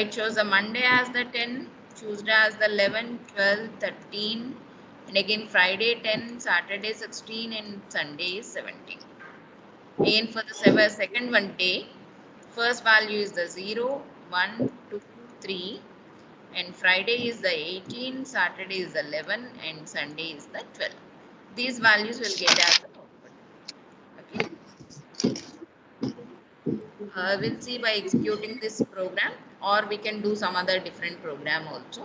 S1: it shows the Monday as the 10, Tuesday as the 11, 12, 13, and again Friday 10, Saturday 16, and Sunday is 17. Again for the second one day, first value is the 0, 1, 2, 3, and Friday is the 18, Saturday is the 11, and Sunday is the 12. These values will get as an output. Okay, we'll see by executing this program, or we can do some other different program also.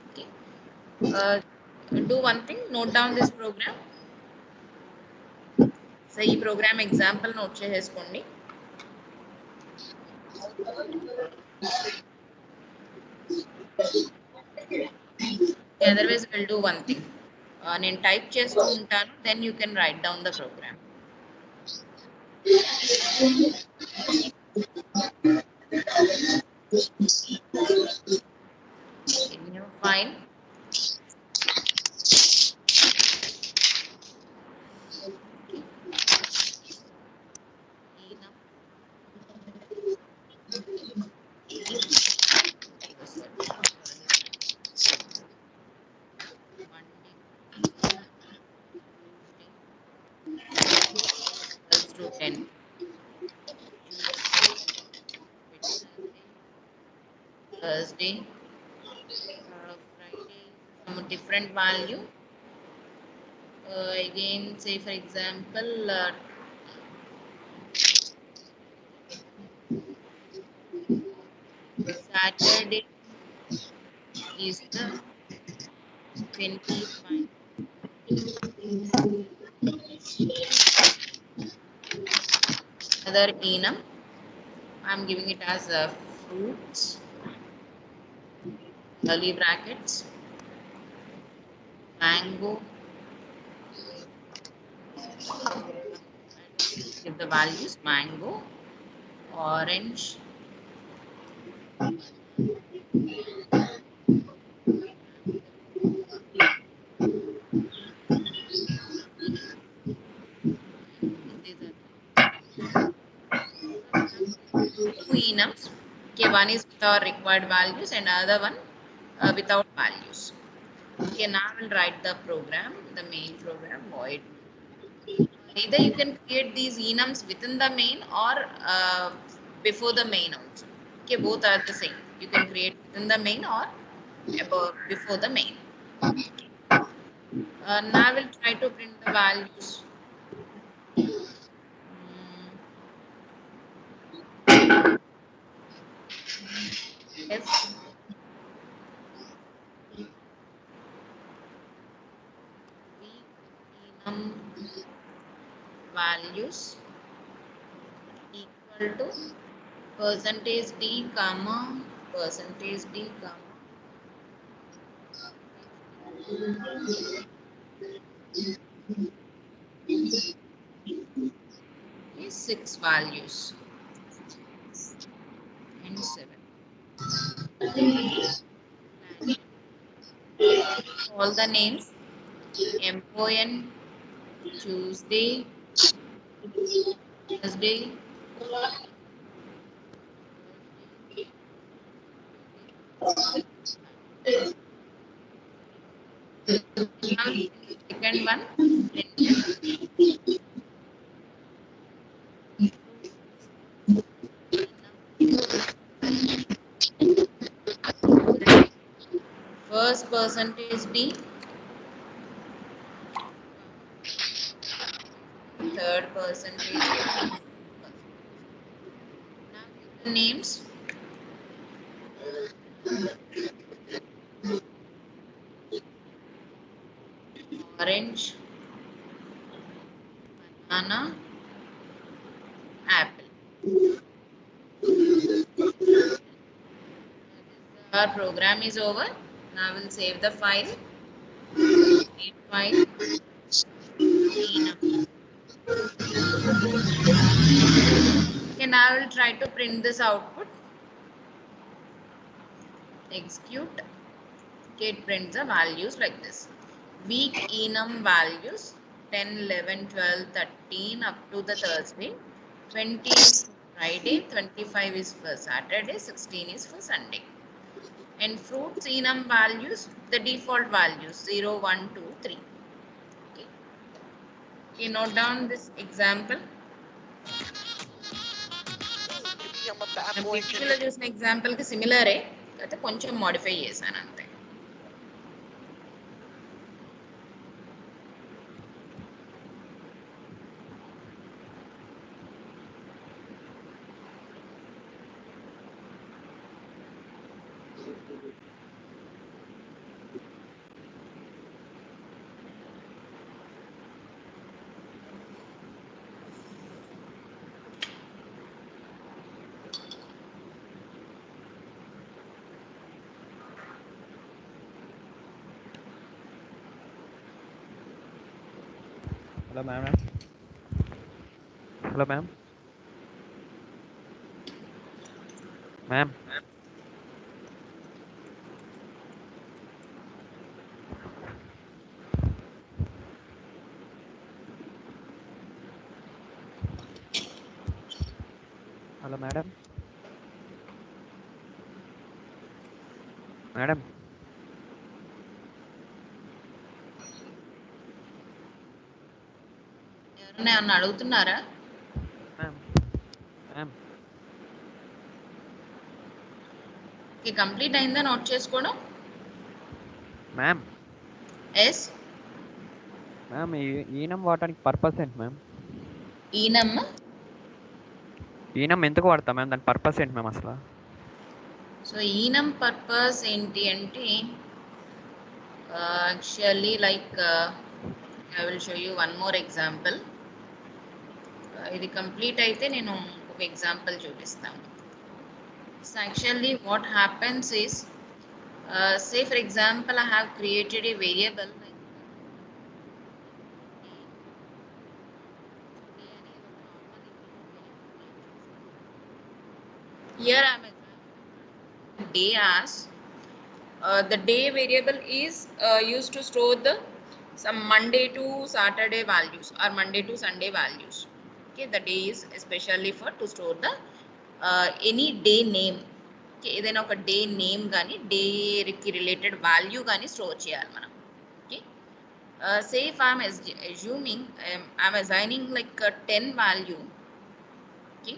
S1: Okay, do one thing, note down this program. So ఈ program example note చేసేసుకోండి. Otherwise we'll do one thing, నేను type చేస్తూ ఉంటాను, then you can write down the program. In your file, to 10, Thursday, Friday, some different value. Again, say for example, Saturday is the 25. Other enum, I'm giving it as fruits, curly brackets, mango, give the values mango, orange, two enums. Okay, one is with our required values and other one without values. Okay, now I will write the program, the main program, void. Either you can create these enums within the main or before the main also. Okay, both are the same. You can create within the main or before the main. Now I will try to print the values. F enum values equal to percentage d comma percentage d comma is 6 values and 7. All the names MON, Tuesday, Thursday, now second one, first percentage D, third percentage. Now the names orange, banana, apple. Our program is over. Now we'll save the file. Save file. Okay, now I will try to print this output. execute. Okay, it prints the values like this. Week enum values 10, 11, 12, 13 up to the Thursday. 20 is Friday, 25 is for Saturday, 16 is for Sunday. And fruits enum values, the default values 0, 1, 2, 3. Okay. Okay, note down this example. ప్రీవియస్లో చూసిన ఎగ్జాంపుల్కి సిమిలరే, అయితే కొంచెం modify చేశాను అంతే.
S2: Hello ma'am. Hello ma'am. Ma'am. Hello madam. Madam.
S1: ఎవరైనా ఏమన్నా అడుగుతున్నారా?
S2: Ma'am. Ma'am.
S1: Okay, complete అయిందా నోట్ చేసుకోవడం?
S2: మ్యామ్.
S1: ఎస్
S2: మ్యామ్, ఈనం వాడటానికి పర్పస్ ఏంటి మ్యామ్? ఈనం ఎందుకు వాడతాం మ్యామ్? దాని పర్పస్ ఏంటి మ్యామ్ అసలు?
S1: సో ఈనం పర్పస్ ఏంటి అంటే, actually like I will show you one more example. ఇది కంప్లీట్ అయితే నేను ఒక ఎగ్జాంపుల్ చూపిస్తాను. So actually what happens is, say for example I have created a variable like here I am day as the day variable is used to store the some Monday to Saturday values or Monday to Sunday values. Okay, the day is especially for to store the any day name. ఏదైనా ఒక day name కానీ డేకి related value కానీ store చేయాలి మనం. Okay, say if I'm assuming I'm assigning like 10 value. Okay,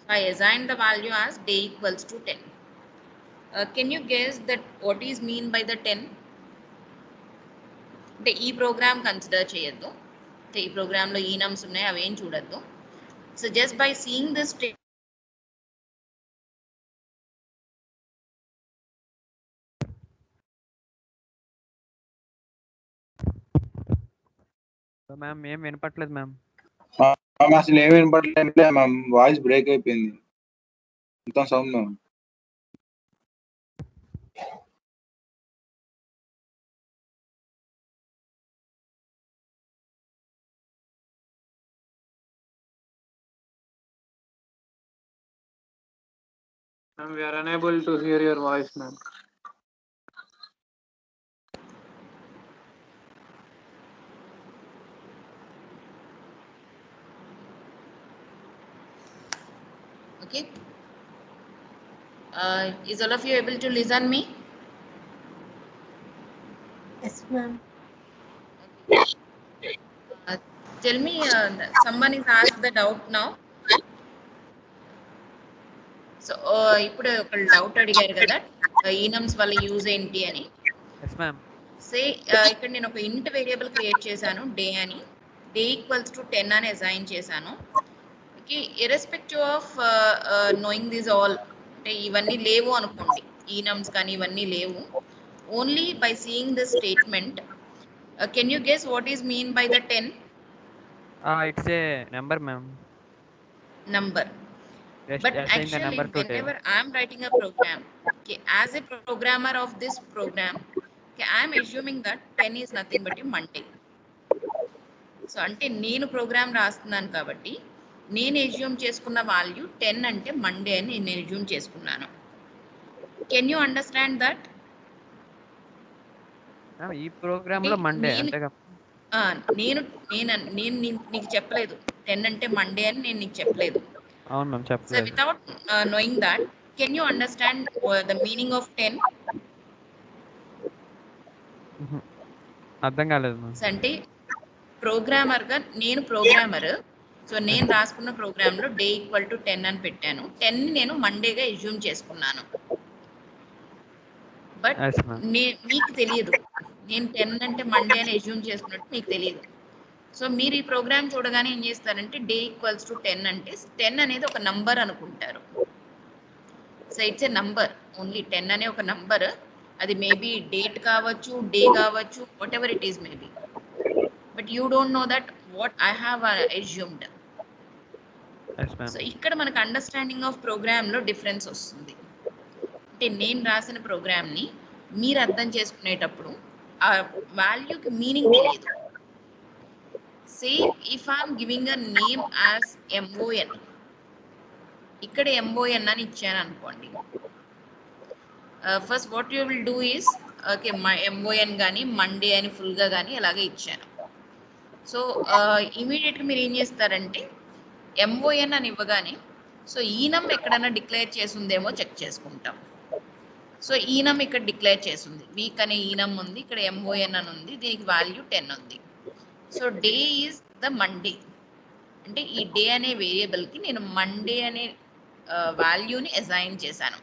S1: so I assign the value as day equals to 10. Can you guess that what is mean by the 10? అంటే ఈ programme consider చేయొద్దు, అంటే ఈ ప్రోగ్రాంలో ఈ నమ్స్ ఉన్నాయి అవేం చూడొద్దు. So just by seeing this
S2: ma'am ఏం వినపట్లేదు మ్యామ్.
S3: అసలు ఏమి వినపడలేదు మ్యామ్, వాయిస్ బ్రేక్ అయిపోయింది మొత్తం sound ma'am.
S9: Ma'am, we are unable to hear your voice, ma'am.
S1: Okay, is all of you able to listen me?
S8: Yes, ma'am.
S1: Tell me, someone is asked the doubt now. So ఇప్పుడు ఒక doubt అడిగారు కదా, ఈనమ్స్ వల్ల use ఏంటి అని.
S2: Yes ma'am.
S1: సే ఇక్కడ నేను ఒక ఇంట్ వేరియబుల్ క్రియేట్ చేశాను డే అని, డే ఈక్వల్స్ టు 10 అని అసైన్ చేశాను. Okay, irrespective of knowing this all, అంటే ఇవన్నీ లేవు అనుకోండి, ఈనమ్స్ కానీ ఇవన్నీ లేవు. Only by seeing this statement can you guess what is mean by the 10?
S2: It's a number ma'am.
S1: Number. But actually whenever I am writing a program, okay, as a programmer of this program, okay, I am assuming that 10 is nothing but a Monday. So అంటే నేను programme రాస్తున్నాను కాబట్టి నేను assume చేసుకున్న value 10 అంటే Monday అని నేను assume చేసుకున్నాను. Can you understand that?
S2: Ma'am ఈ ప్రోగ్రామ్ లో మండే అంతేగా?
S1: నేను నేను నేను నీకు చెప్పలేదు 10 అంటే మండే అని నేను నీకు చెప్పలేదు.
S2: అవును మ్యామ్,
S1: సో
S2: చెప్పలేదు.
S1: Without knowing that, can you understand the meaning of 10?
S2: అర్థం కాలేదు మ్యామ్.
S1: అంటే ప్రోగ్రామర్గా నేను ప్రోగ్రామర్, సో నేను రాసుకున్న ప్రోగ్రాంలో డే ఈక్వల్ టు 10 అని పెట్టాను. 10ని నేను మండేగా ఎజ్యూమ్ చేసుకున్నాను. బట్ మీకు తెలియదు నేను 10 అంటే మండే అని ఎజ్యూమ్ చేసుకున్నట్టు మీకు తెలియదు. సో మీరు ఈ ప్రోగ్రామ్ చూడగానే ఏం చేస్తారంటే డే ఈక్వల్స్ టు 10 అంటే 10 అనేది ఒక నంబర్ అనుకుంటారు. So it's a number, only 10 అనే ఒక నంబర్. అది మేబీ డేట్ కావచ్చు, డే కావచ్చు, what ever it is maybe. But you don't know that what I have assumed. So ఇక్కడ మనకు అండర్స్టాండింగ్ ఆఫ్ ప్రోగ్రామ్లో డిఫరెన్స్ వస్తుంది. అంటే నేను రాసిన ప్రోగ్రామ్ని మీరు అర్థం చేసుకునేటప్పుడు ఆ వాల్యూకి మీనింగ్ తెలియదు. Say if I'm giving a name as MON, ఇక్కడ MON అని ఇచ్చాను అనుకోండి. First what you will do is okay MON కానీ మండే అని ఫుల్గా కానీ అలాగే ఇచ్చాను. సో ఇమీడియట్గా మీరు ఏం చేస్తారంటే MON అని ఇవ్వగానే సో ఈనం ఎక్కడైనా డిక్లేర్ చేసిందేమో చెక్ చేసుకుంటాం. సో ఈనం ఇక్కడ డిక్లేర్ చేసింది, వీక్ అనే ఈనం ఉంది, ఇక్కడ MON అని ఉంది, దీనికి వాల్యూ 10 ఉంది. So day is the Monday, అంటే ఈ డే అనే వేరియబుల్కి నేను మండే అనే వాల్యూని అసైన్ చేశాను.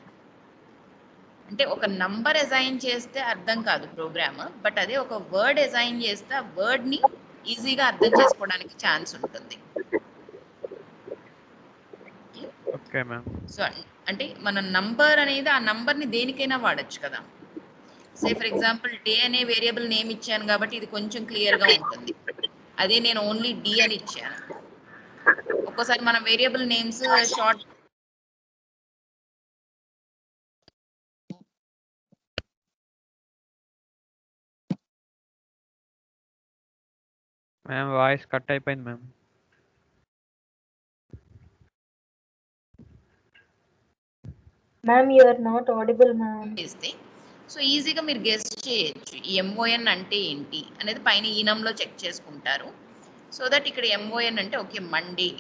S1: అంటే ఒక నంబర్ అసైన్ చేస్తే అర్థం కాదు ప్రోగ్రామ్, బట్ అదే ఒక వర్డ్ అసైన్ చేస్తే ఆ వర్డ్ని ఈజీగా అర్థం చేసుకోవడానికి ఛాన్స్ ఉంటుంది.
S2: Okay ma'am.
S1: సో అంటే మన నంబర్ అనేది ఆ నంబర్ని దేనికైనా వాడచ్చు కదా. సే ఫర్ ఎగ్జాంపుల్ డే అనే వేరియబుల్ నేమ్ ఇచ్చాను కాబట్టి ఇది కొంచెం క్లియర్గా ఉంటుంది. అదే నేను ఓన్లీ డి అని ఇచ్చాను. ఒక్కోసారి మన variable names short
S2: ma'am voice cut అయిపోయింది ma'am.
S8: Ma'am you are not audible ma'am.
S1: చేస్తే సో ఈజీగా మీరు గెస్ చేయొచ్చు ఈ MON అంటే ఏంటి అనేది పైన ఈనంలో చెక్ చేసుకుంటారు. సో దట్ ఇక్కడ MON అంటే ఓకే మండే,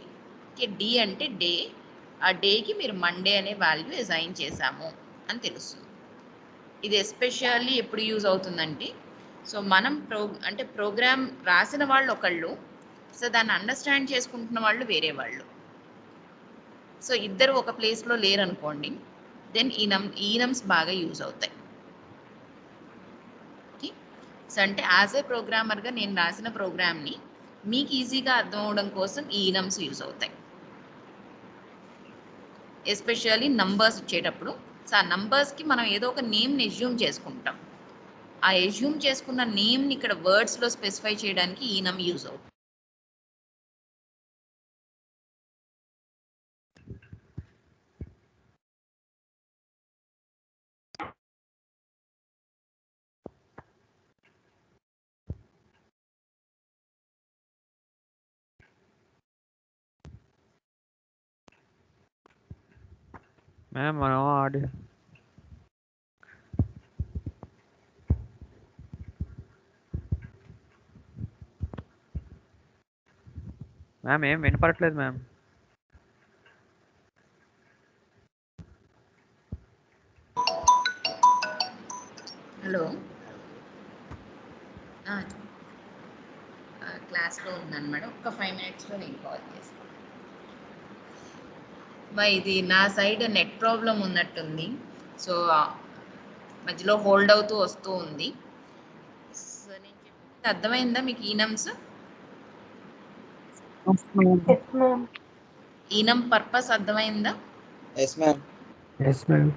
S1: ఓకే డి అంటే డే, ఆ డేకి మీరు మండే అనే వాల్యూ అసైన్ చేశాము అని తెలుస్తుంది. ఇది ఎస్పెషల్లీ ఎప్పుడు యూజ్ అవుతుందంటే సో మనం అంటే ప్రోగ్రామ్ రాసిన వాళ్ళు ఒకళ్ళు, సో దాన్ని అండర్స్టాండ్ చేసుకుంటున్న వాళ్ళు వేరే వాళ్ళు. సో ఇద్దరు ఒక ప్లేస్లో లేరనుకోండి, దెన్ ఈనమ్స్ బాగా యూజ్ అవుతాయి. ఓకే, సో అంటే యాజ్ ఏ ప్రోగ్రామర్గా నేను రాసిన ప్రోగ్రామ్ని మీకు ఈజీగా అర్థం అవడం కోసం ఈ ఈనమ్స్ యూజ్ అవుతాయి. ఎస్పెషల్లీ నంబర్స్ ఇచ్చేటప్పుడు సో ఆ నంబర్స్కి మనం ఏదో ఒక నేమ్ని ఎజ్యూమ్ చేసుకుంటాం. ఆ ఎజ్యూమ్ చేసుకున్న నేమ్ని ఇక్కడ వర్డ్స్లో స్పెసిఫై చేయడానికి ఈనం యూజ్ అవుతుంది.
S2: మ్యామ్ మనం మ్యామ్ ఏం వినపడట్లేదు మ్యామ్.
S1: హలో, క్లాస్లో ఉన్నాను మేడం, ఒక్క 5 minutesలో నేను కాల్ చేస్తాను. ఇది నా సైడ్ నెట్ ప్రాబ్లం ఉన్నట్టుంది, సో మధ్యలో హోల్డ్ అవుతూ వస్తూ ఉంది. సో నేను చెప్పింది అర్థమైందా మీకు? ఈనమ్స్ ఈనం పర్పస్ అర్థమైందా?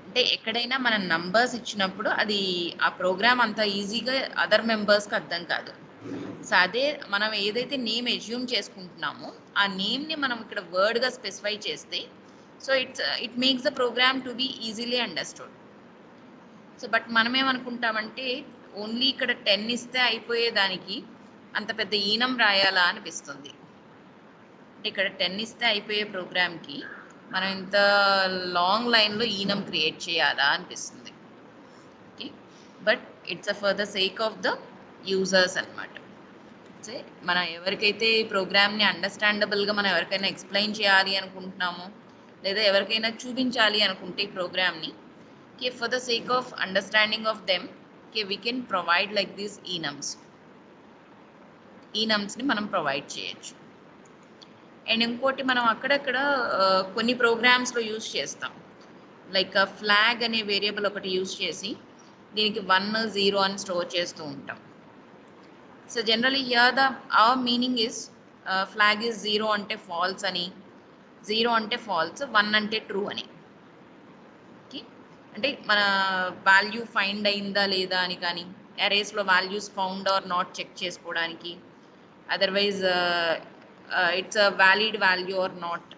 S1: అంటే ఎక్కడైనా మనం నంబర్స్ ఇచ్చినప్పుడు అది ఆ ప్రోగ్రామ్ అంత ఈజీగా అదర్ మెంబర్స్కి అర్థం కాదు. సో అదే మనం ఏదైతే నేమ్ ఎజ్యూమ్ చేసుకుంటున్నామో ఆ నేమ్ని మనం ఇక్కడ వర్డ్గా స్పెసిఫై చేస్తే so it makes the program to be easily understood. So but మనం ఏమనుకుంటామంటే ఓన్లీ ఇక్కడ 10 ఇస్తే అయిపోయేదానికి అంత పెద్ద ఈనం రాయాలా అనిపిస్తుంది. అంటే ఇక్కడ 10 ఇస్తే అయిపోయే ప్రోగ్రామ్కి మనం ఇంత లాంగ్ లైన్లో ఈనం క్రియేట్ చేయాలా అనిపిస్తుంది. But it's for the sake of the users అనమాట. మనం ఎవరికైతే ఈ ప్రోగ్రామ్ని అండర్స్టాండబుల్గా మనం ఎవరికైనా ఎక్స్ప్లెయిన్ చేయాలి అనుకుంటున్నామో లేదా ఎవరికైనా చూపించాలి అనుకుంటే ఈ ప్రోగ్రామ్ని for the sake of understanding of them we can provide like these ఈనమ్స్ని మనం ప్రొవైడ్ చేయొచ్చు. అండ్ ఇంకోటి మనం అక్కడక్కడ కొన్ని ప్రోగ్రామ్స్లో యూజ్ చేస్తాం. లైక్ ఫ్లాగ్ అనే వేరియబుల్ ఒకటి యూజ్ చేసి దీనికి 1 0 అని స్టోర్ చేస్తూ ఉంటాం. So generally here our meaning is flag is 0 అంటే false అని, 0 అంటే false, 1 అంటే true అని. ఓకే, అంటే మన వాల్యూ ఫైండ్ అయిందా లేదా అని, కానీ అరేస్లో values found or not check చేసుకోవడానికి, otherwise it's a valid value or not.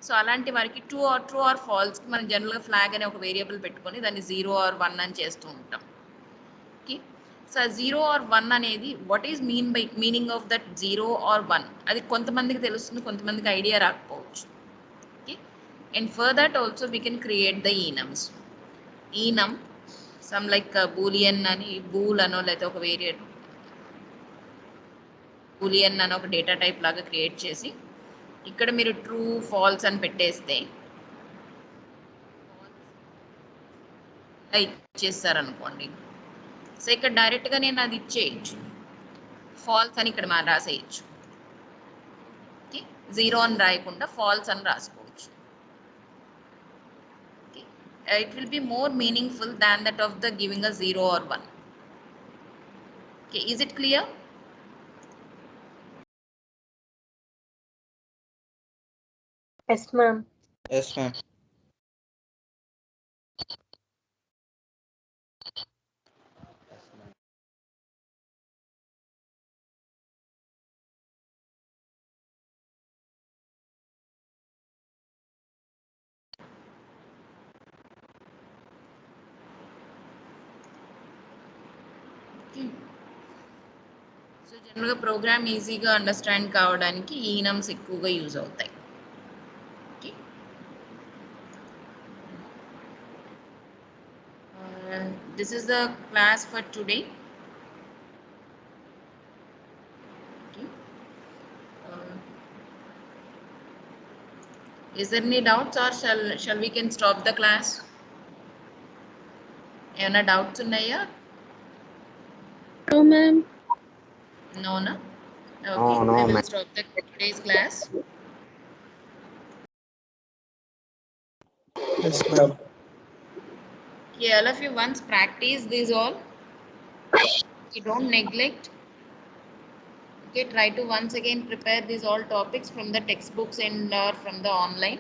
S1: So అలాంటి వారికి ట్రూ ఆర్ ఫాల్స్కి మనం జనరల్గా ఫ్లాగ్ అనే ఒక వేరియబుల్ పెట్టుకొని దాన్ని 0 or 1 అని చేస్తూ ఉంటాం. ఓకే, సో 0 or 1 అనేది what is meaning of that 0 or 1 అది కొంతమందికి తెలుస్తుంది, కొంతమందికి ఐడియా రాకపోవచ్చు. Okay, and for that also we can create the enums. Enum some like boolean అని, బూల్ అనో లేకపోతే ఒక వేరియట్ బూలియన్ అని ఒక డేటా టైప్ లాగా క్రియేట్ చేసి ఇక్కడ మీరు ట్రూ ఫాల్స్ అని పెట్టేస్తే ఇచ్చేస్తారనుకోండి. సో ఇక్కడ డైరెక్ట్గా నేను అది ఇచ్చేయచ్చు, ఫాల్స్ అని ఇక్కడ మనం రాసేయచ్చు. ఓకే, 0 అని రాయకుండా ఫాల్స్ అని రాసుకోవచ్చు. Okay, it will be more meaningful than that of the giving a 0 or 1. Okay, is it clear?
S8: Yes, ma'am.
S6: Yes, ma'am.
S1: So జనరల్గా ప్రోగ్రామ్ ఈజీగా అండర్స్టాండ్ కావడానికి ఈనమ్స్ ఎక్కువగా యూజ్ అవుతాయి. Okay, this is the class for today. Is there any doubts or shall we can stop the class? ఏమైనా doubts ఉన్నాయా?
S5: No, ma'am.
S1: No, na? Okay,
S6: No,
S1: I will
S6: ma'am.
S1: stop today's class.
S6: Yes, ma'am.
S1: Okay, all of you once practice these all. You don't neglect. Okay, try to once again prepare these all topics from the textbooks and from the online.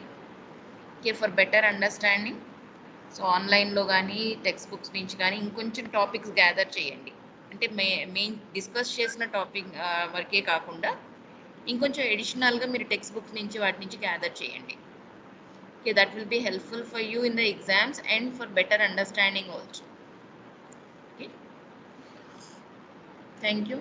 S1: Okay, for better understanding. So ఆన్లైన్లో కానీ text books నుంచి కానీ ఇంకొంచెం topics gather చేయండి. అంటే main discuss చేసిన topic వరకే కాకుండా ఇంకొంచెం ఎడిషనల్గా మీరు టెక్స్ట్ బుక్స్ నుంచి వాటి నుంచి గ్యాదర్ చేయండి. Okay, that will be helpful for you in the exams and for better understanding also. Okay, thank you.